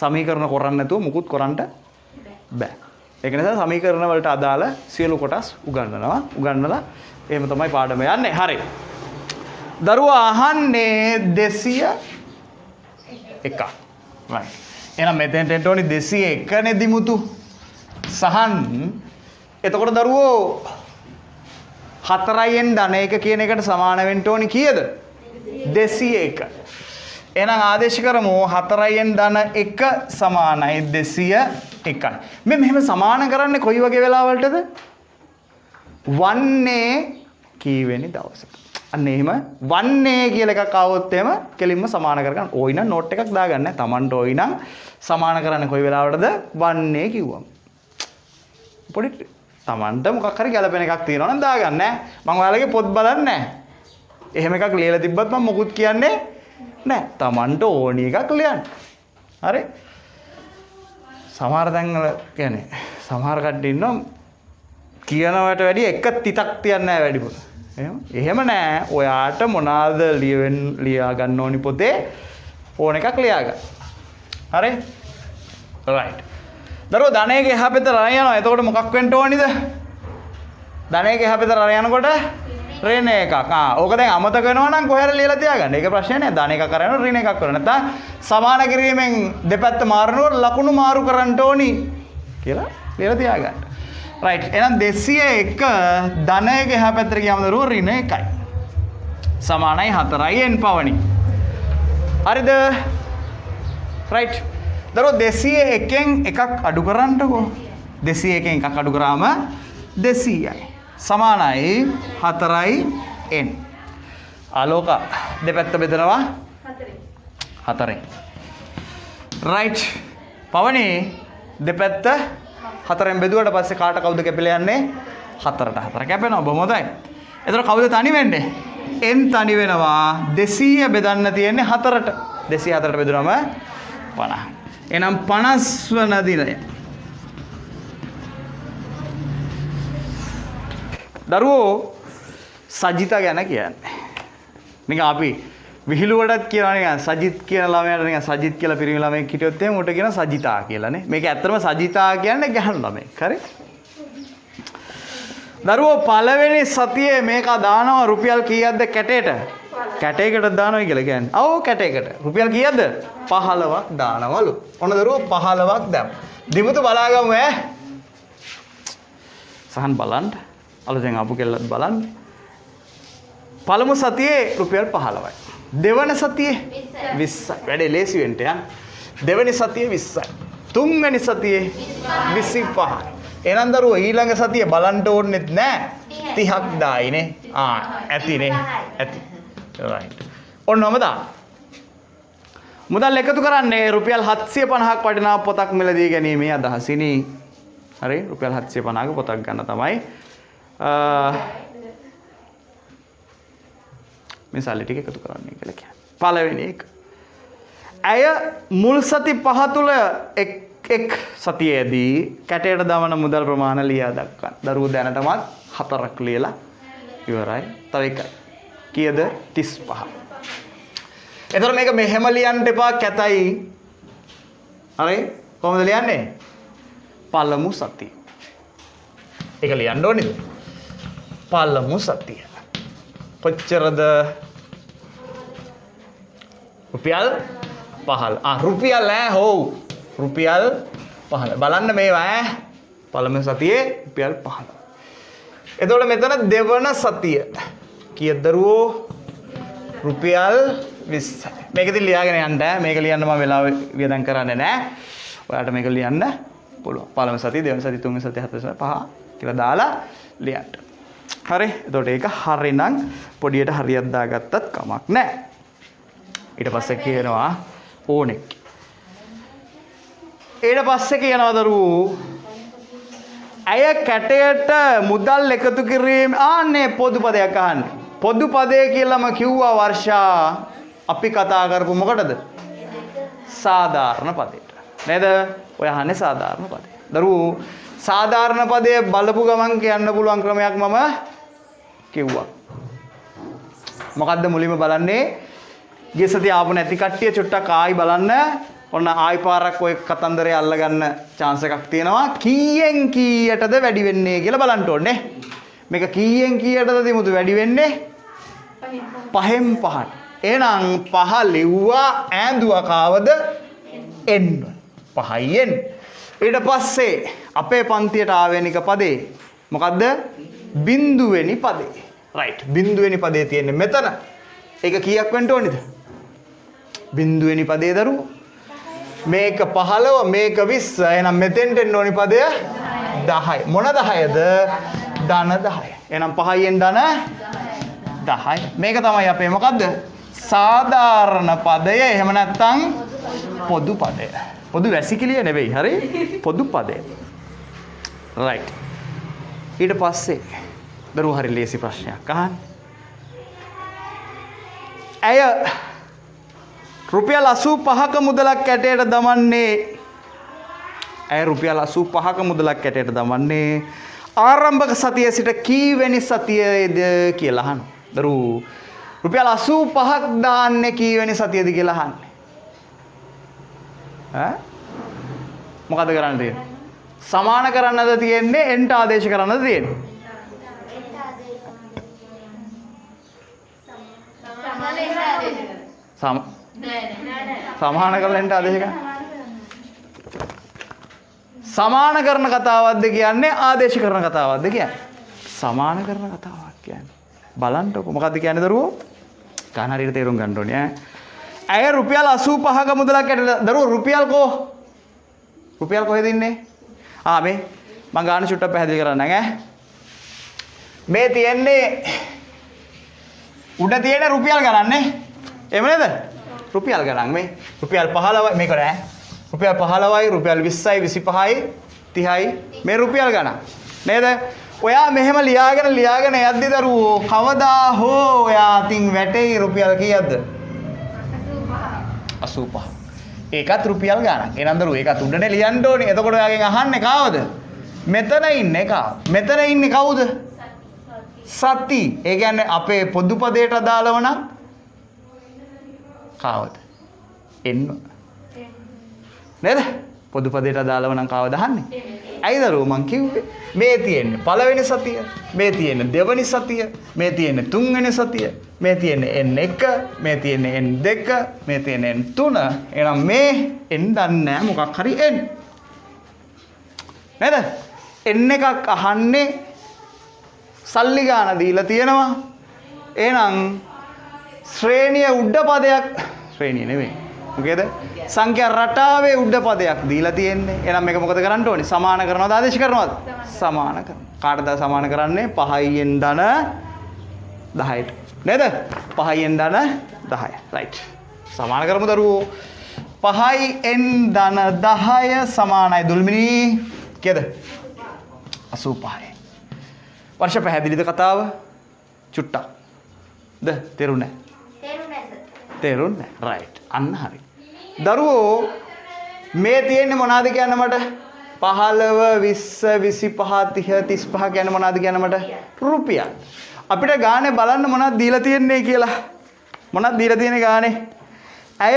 සමීකරණ කරන්නේ නැතුව මුකුත් කරන්න බෑ. ඒක නිසා සමීකරණ වලට අදාළ සියලු කොටස් උගන්වනවා. උගන්වලා එහෙම තමයි පාඩම යන්නේ. හරි. දරුවා අහන්නේ 201ක්. right. එහෙනම් මෙතෙන්ට එන්න ඕනි 201 නේ දිමුතු. සහන්. එතකොට දරුවෝ 4න් ධන 1 කියන එකට සමාන වෙන්න ඕනි කීයද? 201. එහෙනම් ආදේශ කරමු 4න් ධන 1 සමානයි 201යි. මේ මෙහෙම සමාන කරන්නේ කොයි වගේ වෙලාවලටද? වන්නේ කීවෙනි දවසට. අන්න එහෙම වන්නේ කියලා එකක් ආවොත් එහෙම කෙලින්ම සමාන කරගන්න. ඕයි නම් නෝට් එකක් දාගන්න. Tamanට ඕයි නම් සමාන කරන්නේ කොයි වෙලාවටද? වන්නේ කිව්වම. පොඩි Tamanට මොකක් හරි ගැලපෙන එකක් තියෙනවා නම් දාගන්න ඈ. මම ඔයාලගේ පොත් බලන්නේ නැහැ. එහෙම එකක් ලියලා තිබ්බත් මම මොකුත් කියන්නේ නැහැ. Tamanට ඕනි එකක් ලියන්න. හරි? සමහර තැන්වල කියන්නේ සමහර කට්ටිය ඉන්නවා කියනවට වැඩිය එක තිතක් තියන්නේ නැහැ වැඩිපුර. එහෙම නෑ. ඔයාට මොනවාද ලියා ගන්න ඕනි පොතේ ඕන එකක් ලියා ගන්න. හරි? right. දරුවෝ ධනයක එහා පැත්තට අරන් යනවා. එතකොට මොකක් වෙන්න ඕනිද? ධනයක එහා පැත්තට අරන් යනකොට ඍණ එකක්. ඕක දැන් අමතක වෙනවා නම් කොහේර ලියලා තියාගන්න. ඒක ප්‍රශ්නේ නෑ. ධන එකක් අරගෙන ඍණ එකක් කරනවා. නැත්නම් සමාන කිරීමෙන් දෙපැත්ත මාරනකොට ලකුණු මාරු කරන්න ඕනි කියලා ලියලා තියාගන්න. right. එහෙනම් 201 ධනයක එහා පැත්තට ගියාම දරුවෝ ඍණ 1යි. සමානයි 4යි n පවණි. හරිද? right. දරුවෝ 201න් එකක් අඩු කරන්නකෝ. 201න් එකක් අඩු කරාම 200යි. සමානයි 4යි n. ආලෝක දෙපැත්ත බෙදනවා 4ෙන්. right. පවණි දෙපැත්ත 4ෙන් බෙදුවට පස්සේ කාට කවුද කැපිලා යන්නේ? 4ට 4 කැපෙනවා. බොහොම හොඳයි. එතකොට කවුද තනි වෙන්නේ? n තනි වෙනවා. 200 බෙදන්න තියෙන්නේ 4ට. 200 4ට බෙදුනම 50. එහෙනම් 50 වන දිනය. දරුවෝ සජිතා ගැන කියන්නේ. නිකන් අපි විහිළුවටත් කියනවා නිකන් සජිත් කියන ළමයාට නිකන් සජිත් කියලා පිරිමි ළමයෙක් හිටියොත් එහෙම උට කියන සජිතා කියලානේ. මේක ඇත්තටම සජිතා කියන්නේ ගැහණු ළමයෙක්. හරි? දරුවෝ පළවෙනි සතියේ මේක දානවා රුපියල් කීයක්ද කැටේට? කැටයකට දානවා කියලා කියන්නේ. ඔව් කැටයකට. රුපියල් කීයක්ද? 15ක් දානවලු. ඔන්න දරුවෝ 15ක් දැම්ම. දිමුතු බලාගමු ඈ. සහන් බලන්න. අලුතෙන් ආපු කෙල්ලත් බලන්න. පළමු සතියේ රුපියල් 15යි. දෙවන සතියේ 20යි. වැඩේ ලේසි වෙන්න යන්න. දෙවෙනි සතියේ 20යි. තුන්වෙනි සතියේ 25යි. එහෙනම් දරුවෝ ඊළඟ සතිය බලන්න ඕනෙත් නෑ. 30ක් දායිනේ. ඇතිනේ. ඇති. right. ඔන්නම දාන්න. මුදල් එකතු කරන්නේ රුපියල් 750ක් වටිනා පොතක් මිලදී ගැනීමේ අදහසිනි. හරි? රුපියල් 750ක පොතක් ගන්න තමයි මේ සල්ලි ටික එකතු කරන්නේ කියලා කියන්නේ. පළවෙනි එක. ඇය මුල් සති 5 තුල එක් සතියේදී කැටයට දමන මුදල් ප්‍රමාණය ලියා දක්වන්න. දරුවෝ දැනටමත් 4ක් ලියලා ඉවරයි. තව එකයි. කීයද? 35. එතකොට මේක මෙහෙම ලියන්න එපා කැතයි. හරි? කොහොමද ලියන්නේ? පළමු සතිය. ඒක ලියන්න ඕනේද? පළමු සතිය. කොච්චරද? රුපියල් 15. රුපියල් හොව්. රුපියල් 15. බලන්න මේවා පළමු සතියේ රුපියල් 15. එතකොට මෙතන දෙවන සතිය කීයද දරුවෝ? රුපියල් 20. මේක ඉතින් ලියාගෙන යන්න. මේක ලියන්න මම වෙලාව වියදම් කරන්නේ නැහැ. ඔයාලට මේක ලියන්න පුළුවන්. පළමු සතිය, දෙවන සතිය, තුන්වෙනි සතිය, හතරවෙනි සතිය, පහ කියලා දාලා ලියන්න. හරි. එතකොට ඒක හරිනම් පොඩියට හරියක් දාගත්තත් කමක් නැහැ. ඊට පස්සේ කියනවා ඕනෙක්. ඊට පස්සේ කියනවා දරුවෝ අය කැටයට මුදල් එකතු කිරීම ආන්නේ පොදු පදයක් අහන්නේ. පොදු පදය කියලාම කිව්වා වර්ෂා අපි කතා කරපු මොකටද? සාධාරණ පදයට. නේද? ඔය අහන්නේ සාධාරණ පදය. දරුවෝ සාධාරණ පදයේ බලපු ගමන් කියන්න පුළුවන් ක්‍රමයක් මම කිව්වා. මොකද්ද මුලින්ම බලන්නේ? ගිය සතිය ආපු නැති කට්ටිය චුට්ටක් ආයි බලන්න. ඔන්න ආයි පාරක් ඔය කතන්දරේ අල්ලගන්න chance එකක් තියෙනවා. කීයෙන් කීයටද වැඩි වෙන්නේ කියලා බලන්න ඕනේ. මේක කීයෙන් කීයටද දිමුතු වැඩි වෙන්නේ? 5න් 5ට. එහෙනම් 5 ලිව්වා ඈඳුවා කාවද? n. 5න්. ඊට පස්සේ අපේ පන්තියට ආවෙනික පදේ මොකද්ද? බිඳුවෙනි පදේ. රයිට්. බිඳුවෙනි පදේ තියෙන්නේ මෙතන. ඒක කීයක් වෙන්න ඕනේද? බිඳුවෙනි පදේ දරුවෝ. මේක 15 මේක 20. එහෙනම් මෙතෙන්ට එන්න ඕනි පදය 10. මොන 10ද? ධන 10. එහෙනම් 5න් ධන 10. මේක තමයි අපේ මොකද්ද? සාධාරණ පදය. එහෙම නැත්නම් පොදු පදය. පොදු වැසිකිළිය නෙවෙයි. හරි? පොදු පදය. රයිට්. ඊට පස්සේ දරුවෝ හරි ලේසි ප්‍රශ්නයක් අහන්න. ඇය රුපියල් 85ක මුදලක් කැටයට දමන්නේ. ඇය රුපියල් 85ක මුදලක් කැටයට දමන්නේ ආරම්භක සතියේ සිට කීවෙනි සතියේද කියලා අහනවා. දරුවෝ රුපියල් 85ක් දාන්නේ කීවෙනි සතියේද කියලා අහන්නේ. මොකද කරන්න තියෙන්නේ? සමාන කරන්නද තියෙන්නේ? එන්ට ආදේශ කරන්නද තියෙන්නේ? සමාන කරලා එන්ට ආදේශ කරන්න. සමාන කරන කතාවක්ද කියන්නේ ආදේශ කරන කතාවක්ද කියන්නේ? සමාන කරන කතාවක් කියන්නේ. බලන්නකො මොකද්ද කියන්නේ දරුවෝ? ගන්න හරියට තේරුම් ගන්න ඕනේ ඈ. ඇය රුපියල් 85ක මුදලක් ඇට දරුවෝ රුපියල් කෝ? රුපියල් කොහෙද ඉන්නේ? මේ මම ගාන චුට්ටක් පැහැදිලි කරන්නම් ඈ. මේ තියෙන්නේ උඩ තියෙන රුපියල් ගණන් නේ. එහෙම නේද? රුපියල් ගණන් මේ රුපියල් 15යි මේක නෑ. රුපියල් 15යි රුපියල් 20යි 25යි 30යි මේ රුපියල් ගණන් නේද? ඔයා මෙහෙම ලියාගෙන යද්දි දරුවෝ කවදා හෝ ඔයා අතින් වැටෙයි රුපියල් කීයක්ද? 85. ඒකත් රුපියල් ගණන්. එහෙනම් දරුවෝ ඒකත් උඩනේ ලියන්න ඕනේ. එතකොට ඔයාගෙන් අහන්නේ කාවද? මෙතන ඉන්නේ කාව? මෙතන ඉන්නේ කවුද? සති. ඒ කියන්නේ අපේ පොදු පදයට අදාළව නම් කාවද? එන්න. නේද? පොදු පදයට අදාළව නම් කාවද අහන්නේ? ඇයි දරුවෝ මං කිව්වේ මේ තියෙන්නේ පළවෙනි සතිය, මේ තියෙන්නේ දෙවෙනි සතිය, මේ තියෙන්නේ තුන්වෙනි සතිය, මේ තියෙන්නේ n1, මේ තියෙන්නේ n2, මේ තියෙන්නේ n3. එහෙනම් මේ n දන්නේ මොකක් හරි n. නේද? n එකක් අහන්නේ සල්ලි ගාන දීලා තියෙනවා. එහෙනම් ශ්‍රේණිය උඩ පදයක් ශ්‍රේණිය නෙවෙයි. මොකේද? සංඛ්‍යා රටාවේ උඩ පදයක් දීලා තියෙන්නේ. එහෙනම් මේක මොකද කරන්න ඕනේ? සමාන කරනවද ආදේශ කරනවද? සමාන කරනවා. කාටද සමාන කරන්නේ? 5න් ධන 10ට. නේද? 5න් ධන 10. රයිට්. සමාන කරමු දරුවෝ. 5න් ධන 10 සමානයි දුල්මිනී කීයද? 85යි. වර්ෂ පැහැදිලිද කතාව? චුට්ටක්. තේරුණා? තේරුණා. රයිට්. අන්න හරි. දරුවෝ මේ තියෙන්නේ මොනවාද කියන්න මට? 15 20 25 30 35 කියන්නේ මොනවාද කියන්න මට? රුපියල්. අපිට ගානේ බලන්න මොනවද දීලා තියන්නේ කියලා. මොනවද දීලා තියෙන්නේ ගානේ? ඇය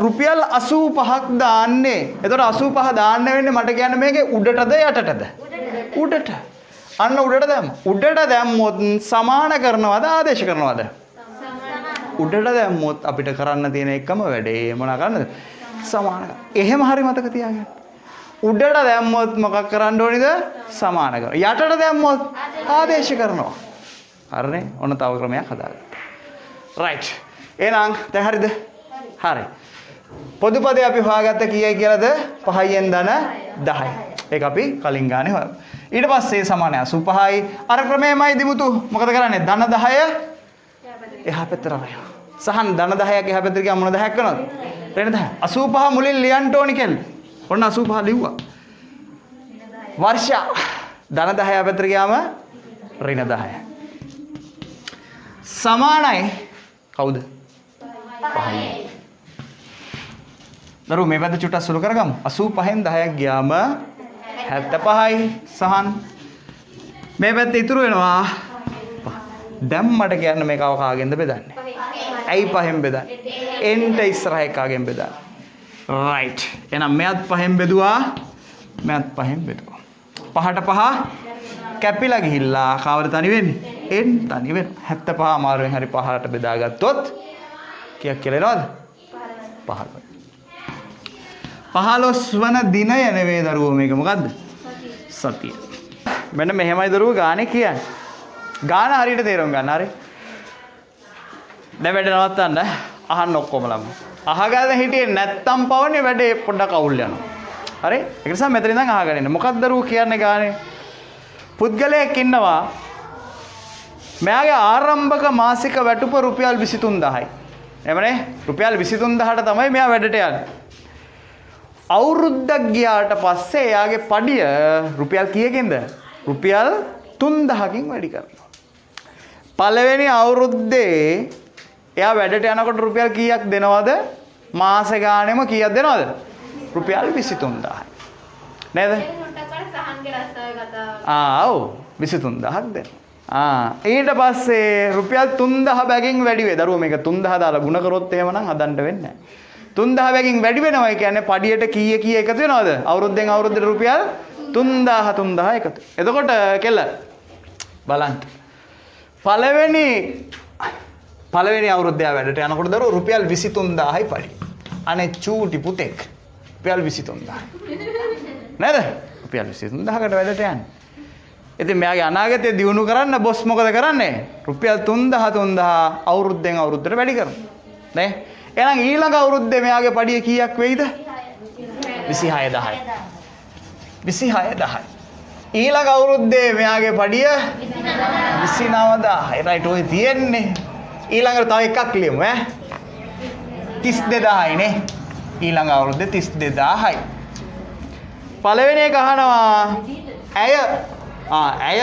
රුපියල් 85ක් දාන්නේ. එතකොට 85 දාන්න වෙන්නේ මට කියන්න මේකේ උඩටද යටටද? උඩට. අන්න උඩට දැම්ම. උඩට දැම්මොත් සමාන කරනවද ආදේශ කරනවද? උඩට දැම්මොත් අපිට කරන්න තියෙන එකම වැඩේ මොනවා කරන්නද? සමාන. එහෙම හරි මතක තියාගන්න. උඩට දැම්මොත් මොකක් කරන්න ඕනිද? සමාන කරනවා. යටට දැම්මොත් ආදේශ කරනවා. හරිනේ? ඔන්න තව ක්‍රමයක් හදාගන්න. right. එහෙනම් දැන් හරිද? හරි. පොදු පදේ අපි හොයාගත්ත කීයයි කියලාද? 5න් ධන 10යි. ඒක අපි කලින් ගානේ හොයමු. ඊට පස්සේ සමානයි 85යි. අර ක්‍රමයමයි දිමුතු. මොකද කරන්නේ? ධන 10 එහා පැත්තට අරගෙන. සහන් ධන 10ක් එහා පැත්තට ගියාම මොන 10ක් වෙනවද? ඍණ 10. 85 මුලින් ලියන්න ඕනි කියලා. ඔන්න 85 ලිව්වා. වර්ෂා ධන 10 එහා පැත්තට ගියාම ඍණ 10. සමානයි කවුද? 5යි. දරුවෝ මේ පැත්ත චුට්ටක් සුළු කරගමු. 85න් 10ක් ගියාම 75යි සහන්. මේ පැත්ත ඉතුරු වෙනවා. දැන් මට කියන්න මේක කාගෙන්ද බෙදන්නේ? ඇයි 5න් බෙදන්නේ? එන්ට ඉස්සරහ එකගෙන් බෙදන්නේ. right. එහෙනම් මෙයත් 5න් බෙදුවා. මෙයත් 5න් බෙදුවා. 5ට 5 කැපිලා ගිහිල්ලා කවද තනි වෙන්නේ? එන් තනි වෙනවා. 75 අමාරුවෙන් හරි 5ට බෙදාගත්තොත් කීයක් කියලා එනවද? 15. 15 වන දිනය නෙවෙයි දරුවෝ මේක මොකද්ද? සතිය. මෙන්න මෙහෙමයි දරුවෝ ගානේ කියන්නේ. ගාන හරියට තේරුම් ගන්න හරි. දැන් වැඩ නවත්තන්න අහන්න ඔක්කොම ළම. අහගන්න හිටියේ නැත්තම් පවන්නේ වැඩේ පොඩ්ඩක් අවුල් යනවා. හරි? ඒක නිසා මෙතන ඉඳන් අහගෙන ඉන්න. මොකක්ද දරුවෝ කියන්නේ ගානේ? පුද්ගලයෙක් ඉන්නවා. මෙයාගේ ආරම්භක මාසික වැටුප රුපියල් 23000යි. එමනේ රුපියල් 23000ට තමයි මෙයා වැඩට යන්නේ. අවුරුද්දක් ගියාට පස්සේ එයාගේ පඩිය රුපියල් කීයකින්ද? රුපියල් 3000කින් වැඩි කරනවා. පළවෙනි අවුරුද්දේ එයා වැඩට යනකොට රුපියල් කීයක් දෙනවද? මාස ගානෙම කීයක් දෙනවද? රුපියල් 23000යි. නේද? ඔව් 23000ක් දෙනවා. ඊට පස්සේ රුපියල් 3000 බැගින් වැඩි වේ. දරුවෝ මේක 3000 දාලා ಗುಣ කරොත් එහෙමනම් හදන්න වෙන්නේ නැහැ. 3000 බැගින් වැඩි වෙනවා කියන්නේ පඩියට කීය එකතු වෙනවද? අවුරුද්දෙන් අවුරුද්දට රුපියල් 3000 එකතු. එතකොට කෙල්ල බලන්න. පළවෙනි අවුරුද්දේ වැඩට යනකොට දරුවෝ රුපියල් 23000යි පඩි. අනේ චූටි පුතෙක් රුපියල් 23000. නේද? රුපියල් 23000කට වැඩට යන්නේ. ඉතින් මෙයාගේ අනාගතය දියුණු කරන්න බොස් මොකද කරන්නේ? රුපියල් 3000 අවුරුද්දෙන් අවුරුද්දට වැඩි කරනවා. නේ? එහෙනම් ඊළඟ අවුරුද්දේ මෙයාගේ පඩිය කීයක් වෙයිද? 26000යි. 26000යි. ඊළඟ අවුරුද්දේ මෙයාගේ පඩිය 29000යි. රයිට් ඔය තියෙන්නේ. ඊළඟට තව එකක් ලියමු ඈ. 32000යි නේ. ඊළඟ අවුරුද්දේ 32000යි. පළවෙනි එක අහනවා ඇය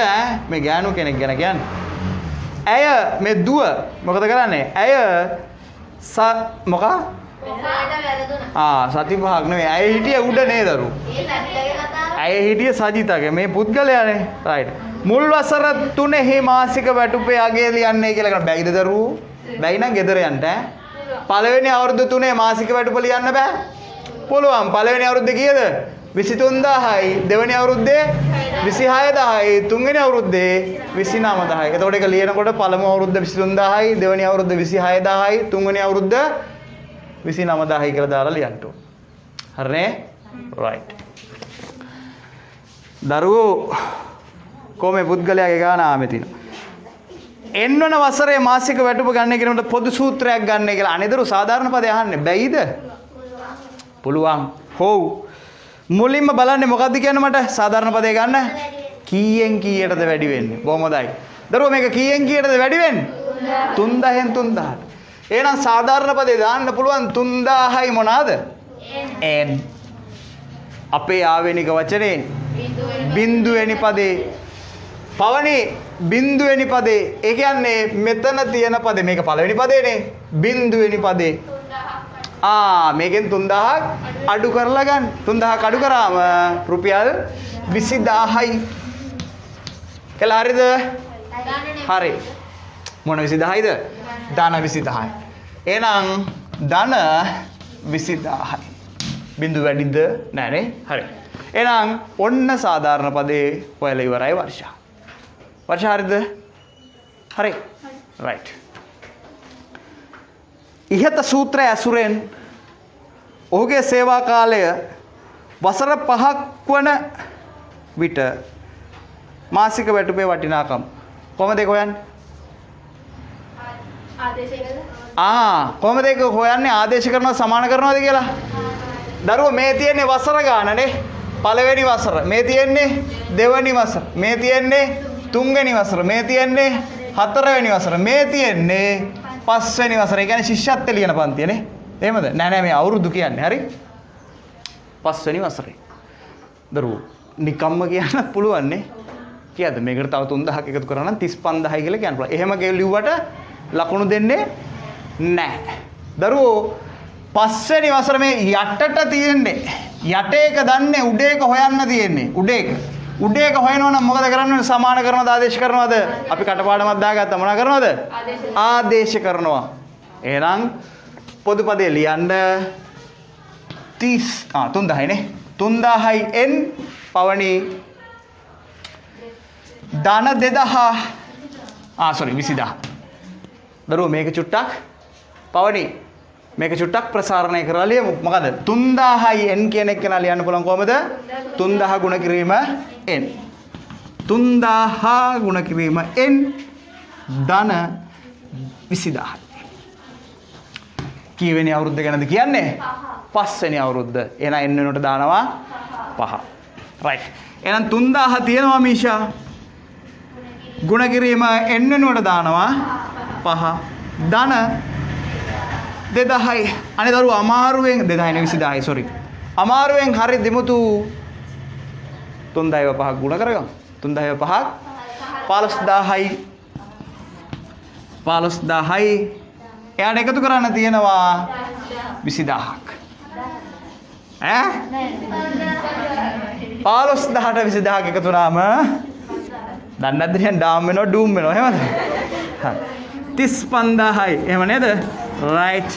මේ ගෑනු කෙනෙක් ගැන කියන්නේ. ඇය මේ දුව මොකද කරන්නේ? ඇය මොකක්? සති පහක් නෙවෙයි. ඇය හිටියේ උඩ නේ දරුවෝ. ඇය හිටියේ සජිතගේ මේ පුද්ගලයානේ. රයිට්. මුල් වසර 3 මාසික වැටුපේ අගය ලියන්නේ කියලා කරා. බැයිද දරුවෝ? බැයි නම් ගෙදර යන්න ඈ. පළවෙනි අවුරුදු 3 මාසික වැටුප ලියන්න බෑ. පුළුවන්. පළවෙනි අවුරුද්දේ කීයද? 23000යි. දෙවෙනි අවුරුද්දේ 26000යි. තුන්වෙනි අවුරුද්දේ 29000යි. එතකොට ඒක ලියනකොට පළමු අවුරුද්ද 23000යි, දෙවෙනි අවුරුද්ද 26000යි, තුන්වෙනි අවුරුද්ද 29000යි කියලා දාලා ලියන්න ඕන. හරිනේ? right. දරුවෝ කොහොමද පුද්ගලයාගේ ගාන ආමේ තියෙනවා. එන්වන වසරේ මාසික වැටුප ගන්න කෙනෙකුට පොදු සූත්‍රයක් ගන්න කියලා අනේදරු සාධාරණ පදේ අහන්නේ බැයිද? පුළුවන්. හොව්. මුලින්ම බලන්නේ මොකද්ද කියන්නේ මට සාධාරණ පදේ ගන්න? කීයෙන් කීයටද වැඩි වෙන්නේ? බොහොම හොඳයි. දරුවෝ මේක කීයෙන් කීයටද වැඩි වෙන්නේ? 3000න් 3000ට. එහෙනම් සාධාරණ පදේ දාන්න පුළුවන් 3000යි මොනවාද? n. අපේ ආවේනික වචනේ බිඳුවෙනි පදේ. පවණි බිඳුවෙනි පදේ. ඒ කියන්නේ මෙතන තියෙන පදේ මේක පළවෙනි පදේනේ. බිඳුවෙනි පදේ. මේකෙන් 3000ක් අඩු කරලා ගන්න. 3000ක් අඩු කරාම රුපියල් 20000යි. කියලා හරිද? හරි. මොන 20000යිද? ධන 20000යි. එහෙනම් ධන 20000යි. බිඳු වැඩිද? නෑනේ. හරි. එහෙනම් ඔන්න සාධාරණ පදේ හොයලා ඉවරයි වර්ෂා. වර්ෂා හරිද? හරි. රයිට්. ඉහත සූත්‍රය ඇසුරෙන් ඔහුගේ සේවා කාලය වසර 5ක් වන විට මාසික වැටුපේ වටිනාකම කොහොමද ඒක හොයන්නේ? කොහොමද ඒක හොයන්නේ? ආදේශ කරනවා සමාන කරනවාද කියලා? දරුවෝ මේ තියෙන්නේ වසර ගානනේ. පළවෙනි වසර. මේ තියෙන්නේ දෙවෙනි වසර. මේ තියෙන්නේ තුන්වෙනි වසර. මේ තියෙන්නේ හතරවෙනි වසර. මේ තියෙන්නේ පස්වෙනි වසර. ඒ කියන්නේ ශිෂ්‍යත්වය ලියන පන්තියනේ. එහෙමද? නෑ මේ අවුරුදු කියන්නේ. හරි? පස්වෙනි වසරේ. දරුවෝ නිකම්ම කියන්න පුළුවන් නේ. කියද මේකට තව 3000ක් එකතු කරා නම් 35000යි කියලා කියන්න පුළුවන්. එහෙම ලිව්වට ලකුණු දෙන්නේ නැහැ. දරුවෝ පස්වෙනි වසර මේ යටට තියෙන්නේ යට එක දන්නේ උඩ එක හොයන්න තියෙන්නේ. උඩ එක හොයනවා නම් මොකද කරන්න ඕනේ? සමාන කරනවද ආදේශ කරනවද? අපි කටපාඩමක් දාගත්තා. මොනවා කරනවද? ආදේශ කරනවා. එහෙනම් පොදු පදේ ලියන්න 3000යි නේ. 3000යි n පවණි ධන 2000 20000. දරුවෝ මේක චුට්ටක් පවණි මේක චුට්ටක් ප්‍රසාරණය කරලා ලියමු. මොකද 3000යි n කියන එක නා ලියන්න පුළුවන් කොහමද? 3000 ගුණ කිරීම n. 3000 ගුණ කිරීම n ධන 20000. කීවෙනි අවුරුද්ද ගැනද කියන්නේ? 5 වෙනි අවුරුද්ද. එහෙනම් n වෙනුවට දානවා 5. රයිට්. එහෙනම් 3000 තියෙනවා මීෂා. ගුණ කිරීම n වෙනුවට දානවා 5. ධන 2000යි. අනේ දරුවෝ අමාරුවෙන් 2000 නෙවෙයි 20000යි sorry. අමාරුවෙන් හරි දිමුතු 3000ව 5ක් ගුණ කරගමු. 3000ව 5ක් 15000යි. 15000යි. එයාට එකතු කරන්න තියෙනවා 20000ක්. 15000ට 20000ක් එකතු වුණාම දන්නේ නැද්ද නේ ඩාම් වෙනවා ඩූම් වෙනවා එහෙමද? 35000යි. එහෙම නේද? right.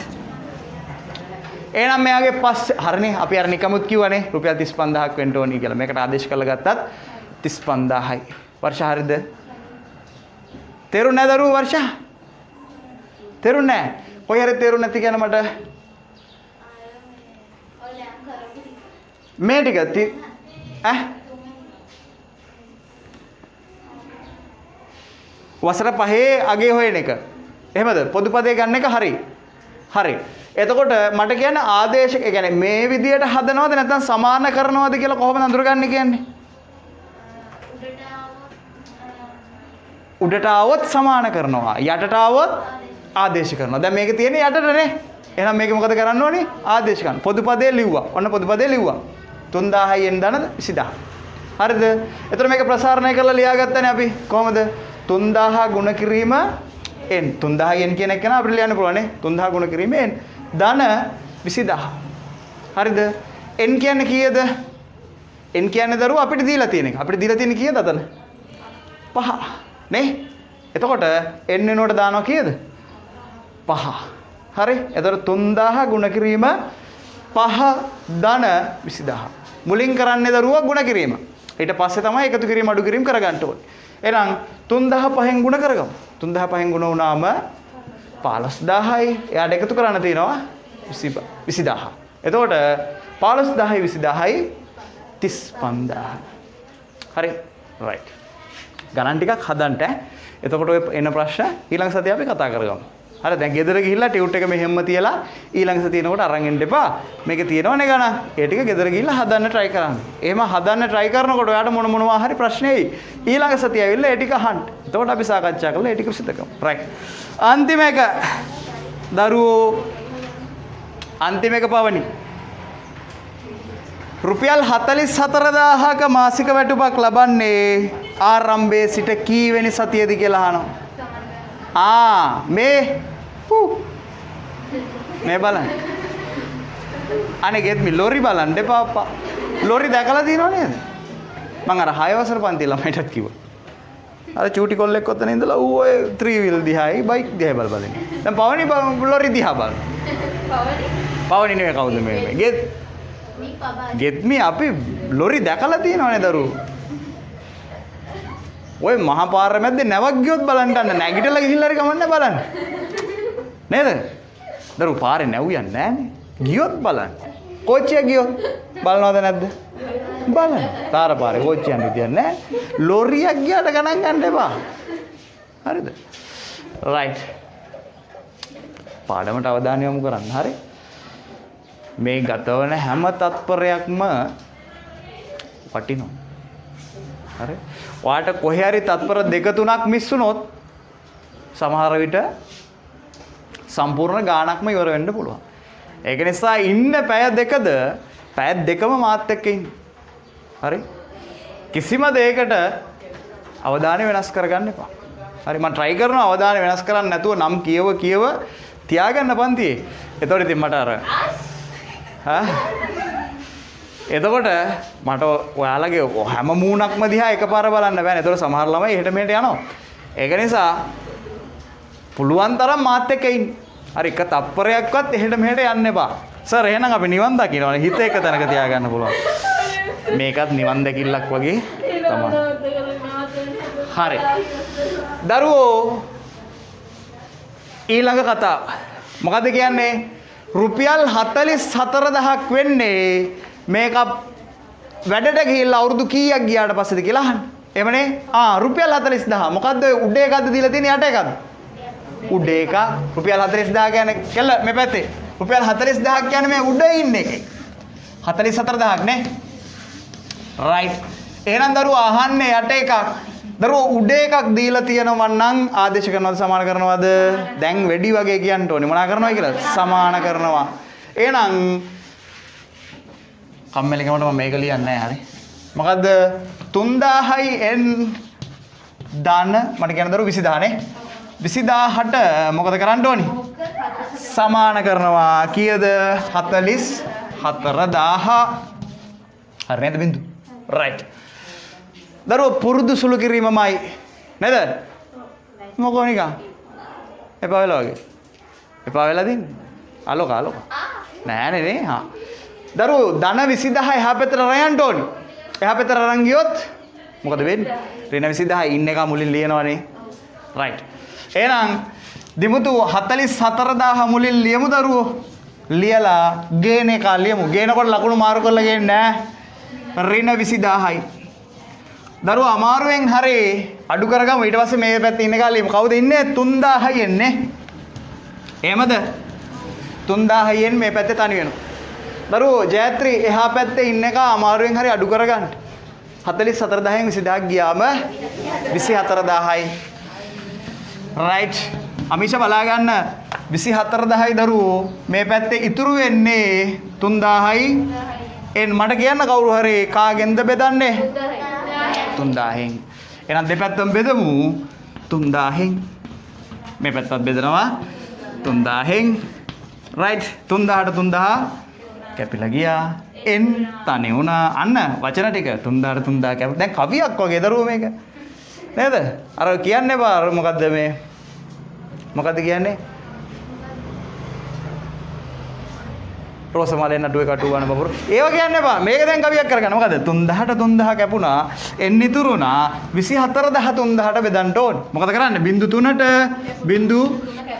එහෙනම් මෙයාගේ පස්සේ හරිනේ අපි අර නිකමුත් කිව්වනේ රුපියල් 35000ක් වෙන්න ඕනි කියලා. මේකට ආදේශ කරලා ගත්තත් 35000යි. වර්ෂා හරිද? තේරුණා නේද දරුවෝ වර්ෂා? තේරුණා නැහැ. කොයි හරි තේරුණ නැති කියන මට මේ ටික වසර 5 අගේ හොයන එක. එහෙමද? පොදු පදේ ගන්න එක හරි. හරි. එතකොට මට කියන්න ආදේශ ඒ කියන්නේ මේ විදියට හදනවද නැත්නම් සමාන කරනවද කියලා කොහොමද අඳුරගන්නේ කියන්නේ? උඩට ආවොත් සමාන කරනවා. යටට ආවොත් ආදේශ කරනවා. දැන් මේක තියෙන්නේ යටටනේ. එහෙනම් මේක මොකද කරන්න ඕනේ? ආදේශ ගන්න. පොදු පදේ ලිව්වා. ඔන්න පොදු පදේ ලිව්වා. 3000යි n ධන 20000. හරිද? එතකොට මේක ප්‍රසාරණය කරලා ලියාගත්තනේ අපි. කොහොමද? 3000 ගුණ කිරීම n 3000 n කියන එක න අපිට ලියන්න පුළුවන් නේ 3000 ගුණ කිරීම n ධන 20000 හරිද n කියන්නේ කීයද n කියන්නේ දරුවෝ අපිට දීලා තියෙන එක අපිට දීලා තියෙන්නේ කීයද අතන 5 නේ එතකොට n වෙනුවට දානවා කීයද 5 හරි එතකොට 3000 ගුණ කිරීම 5 ධන 20000 මුලින් කරන්නේ දරුවෝ ගුණ කිරීම ඊට පස්සේ තමයි එකතු කිරීම අඩු කිරීම කරගන්න ඕනේ එහෙනම් 3000 5න් ගුණ කරගමු 3000 5න් ගුණ වුණාම 15000යි එයාට එකතු කරන්න තියෙනවා 20000 එතකොට 15000යි 20000යි 35000 හරි රයිට් ගණන් ටිකක් හදන්න එතකොට ඔය එන ප්‍රශ්න ඊළඟ සතියේ අපි කතා කරගමු හරි දැන් ගෙදර ගිහිල්ලා ටියුට් එක මෙහෙම්ම තියලා ඊළඟ සතියේනකොට අරන් එන්න එපා මේකේ තියෙනවනේ ගණන් ඒ ටික ගෙදර ගිහිල්ලා හදන්න try කරන්න එහෙම හදන්න try කරනකොට ඔයාට මොනවා හරි ප්‍රශ්න එයි ඊළඟ සතියේ ඇවිල්ලා ඒ ටික අහන්න එතකොට අපි සාකච්ඡා කරලා ඒ ටික විසඳ කරමු right අන්තිම එක දරුවෝ අන්තිම එක පවණි රුපියල් 44000ක මාසික වැටුපක් ලබන්නේ ආරම්භයේ සිට කීවෙනි සතියේද කියලා අහනවා මේ බලන්න අනේ ගෙත් මි ලොරි බලන්න එපා අප්පා. ලොරි දැකලා තියෙනව නේද? මං අර 6 වසර පන්ති ළමයිටත් කිව්වා. අර චූටි කොල්ලෙක් ඔතන ඉඳලා ඌ ඔය 3 wheel දිහායි බයික් දිහායි බල බල ඉන්නේ. දැන් පවනි ලොරි දිහා බලන්න. පවනි නෙවෙයි කවුද මේ ගෙත් ගෙත් මි අපි ලොරි දැකලා තියෙනවනේ දරුවෝ. ඔය මහා පාර මැද්දේ නැවක් ගියොත් බලන්න අන්න නැගිටලා ගිහිල්ලා හරි කමන්නේ බලන්න. නේද? දරුවෝ පාරේ නැව් යන්නේ නැහනේ. ගියොත් බලන්න. කෝච්චිය ගියොත් බලනවද නැද්ද? බලන්න. තාර පාරේ කෝච්චිය යන්නේ විදියක් නැහැ. ලොරියක් ගියාට ගණන් ගන්න එපා. හරිද? රයිට්. පාඩමට අවධානය යොමු කරන්න. හරි? මේ ගතවන හැම තත්පරයක්ම වටිනවා. හරි? ඔයාට කොහේ හරි තත්පර දෙක තුනක් මිස් වුණොත් සමහර විට සම්පූර්ණ ගාණක්ම ඉවර වෙන්න පුළුවන්. ඒක නිසා ඉන්න පැය දෙකද පැය දෙකම මාත් එක්ක ඉන්න. හරි? කිසිම දෙයකට අවධානය වෙනස් කරගන්න එපා. හරි මම try කරනවා අවධානය වෙනස් කරන්නේ නැතුව නම් කියව තියාගන්න පන්තියේ. එතකොට ඉතින් මට අර එතකොට මට ඔයාලගේ හැම මූණක්ම දිහා එකපාර බලන්න බෑනේ. එතකොට සමහර ළමයි එහෙට මෙහෙට යනවා. ඒක නිසා පුළුවන් තරම් මාත් එක්ක ඉන්න. හරි එක තප්පරයක්වත් එහෙට මෙහෙට යන්න එපා. සර් එහෙනම් අපි නිවන් දකින්නවනේ. හිත එක තැනක තියාගන්න පුළුවන්. මේකත් නිවන් දැකිල්ලක් වගේ තමයි. හරි. දරුවෝ ඊළඟ කතාව. මොකද්ද කියන්නේ? රුපියල් 44000ක් වෙන්නේ මේක වැඩට ගිහිල්ලා අවුරුදු කීයක් ගියාට පස්සේද කියලා අහන්න. එමනේ රුපියල් 40000. මොකද්ද උඩ එකක්ද දීලා තියෙන්නේ යට එකක්ද? උඩ එක රුපියල් 40000 කියන්නේ කෙල්ල මේ පැත්තේ. රුපියල් 40000ක් කියන්නේ මේ උඩ ඉන්න එකේ. 44000ක් නේ. රයිට්. එහෙනම් දරුවෝ අහන්නේ යට එකක්. දරුවෝ උඩ එකක් දීලා තියෙනවා නම් ආදේශ කරනවද සමාන කරනවද? දැන් වැඩි වගේ කියන්න ඕනේ. මොනා කරනවද කියලා? සමාන කරනවා. එහෙනම් කම්මැලිකමට මම මේක ලියන්නේ නැහැ. හරි. මොකද්ද? 3000යි n ධන මට කියන්න දරුවෝ 20000 නේ. 20000ට මොකද කරන්න ඕනි? සමාන කරනවා. කීයද? 44000. හරි නේද බින්දු? රයිට්. දරුවෝ පුරුදු සුළු කිරීමමයි නේද? මොකෝ නිකන් එපා වෙලා වගේ. එපා වෙලා දින්නේ. අලෝක නෑනේ නේ. හා. දරුවෝ ධන 20000 එහා පැත්තට රයන්ට ඕනි. එහා පැත්තට අරන් ගියොත් මොකද වෙන්නේ? ඍණ 20000 ඉන්න එක මුලින් ලියනවනේ. රයිට්. එහෙනම් දිමුතු 44000 මුලින් ලියමු දරුවෝ. ලියලා ගේන එක ලියමු. ගේනකොට ලකුණු මාරු කරලා ගේන්නේ නෑ. ඍණ 20000යි. දරුවෝ අමාරුවෙන් හරි අඩු කරගමු. ඊට පස්සේ මේ පැත්තේ ඉන්න කාලේ කවුද ඉන්නේ? 3000යි එන්නේ. එහෙමද? 3000යි එන්නේ මේ පැත්තේ තනි වෙනවා. දරුවෝ ජයත්‍රි එහා පැත්තේ ඉන්න එක අමාරුවෙන් හරි අඩු කරගන්න. 44000න් 20000ක් ගියාම 24000යි. රයිට්. අමිෂා බලා ගන්න 24000යි දරුවෝ මේ පැත්තේ ඉතුරු වෙන්නේ 3000යි. එන් මට කියන්න කවුරු හරි කාගෙන්ද බෙදන්නේ? 3000න්. එහෙනම් දෙපැත්තම බෙදමු 3000න්. මේ පැත්තත් බෙදනවා 3000න්. රයිට්. 3000ට 3000 කැපිලා ගියා. එන් තනි වුණා. අන්න වචන ටික 3000ට 3000 කැපි. දැන් කවියක් වගේ දරුවෝ මේක. නේද? අර කියන්නේ බා මොකද්ද මේ? මොකද්ද කියන්නේ? රෝසමාලේ නඩුවේ කටුවන බබුරු. ඒව කියන්න එපා. මේක දැන් කවියක් කරගන්න. මොකද 3000ට 3000 කැපුණා. එන්න ඉතුරුණා 24000 3000ට බෙදන්න ඕන. මොකද කරන්නේ? බිංදු 3ට බිංදු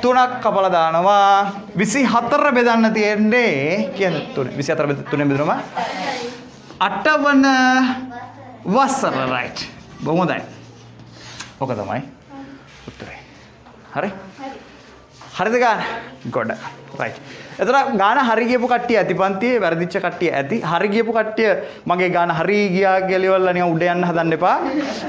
3ක් කපලා දානවා. 24 බෙදන්න තියෙන්නේ කියන්නේ 3. 24 3 බෙදුනම 8 වන වසර රයිට්. බොහොම හොඳයි. ඔක තමයි උත්තරේ. හරි? හරිද ගාන? ගොඩ. රයිට්. එතන ගාන හරි ගියපු කට්ටිය ඇති පන්තියේ වැරදිච්ච කට්ටිය ඇති. හරි ගියපු කට්ටිය මගේ ගාන හරි ගියා කියලා ඉවරලා නිකන් උඩ යන්න හදන්න එපා.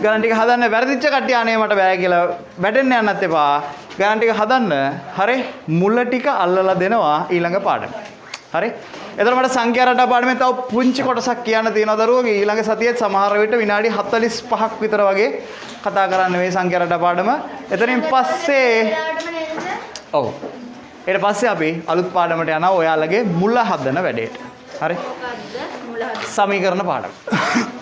ගාන ටික හදන්න වැරදිච්ච කට්ටිය අනේ මට බෑ කියලා වැටෙන්න යන්නත් එපා. ගාන ටික හදන්න. හරි? මුල ටික අල්ලලා දෙනවා ඊළඟ පාඩම. හරි? එතන මට සංඛ්‍යා රටා පාඩමේ තව පුංචි කොටසක් කියන්න තියෙනවා දරුවෝ. ඊළඟ සතියේ සමහර විට විනාඩි 45ක් විතර වගේ කතා කරන්න මේ සංඛ්‍යා රටා පාඩම. එතනින් පස්සේ ඔව් ඊට පස්සේ අපි අලුත් පාඩමට යනවා ඔයාලගේ මුල හදන වැඩේට. හරි? මොකද්ද මුල හදන්න? සමීකරණ පාඩම.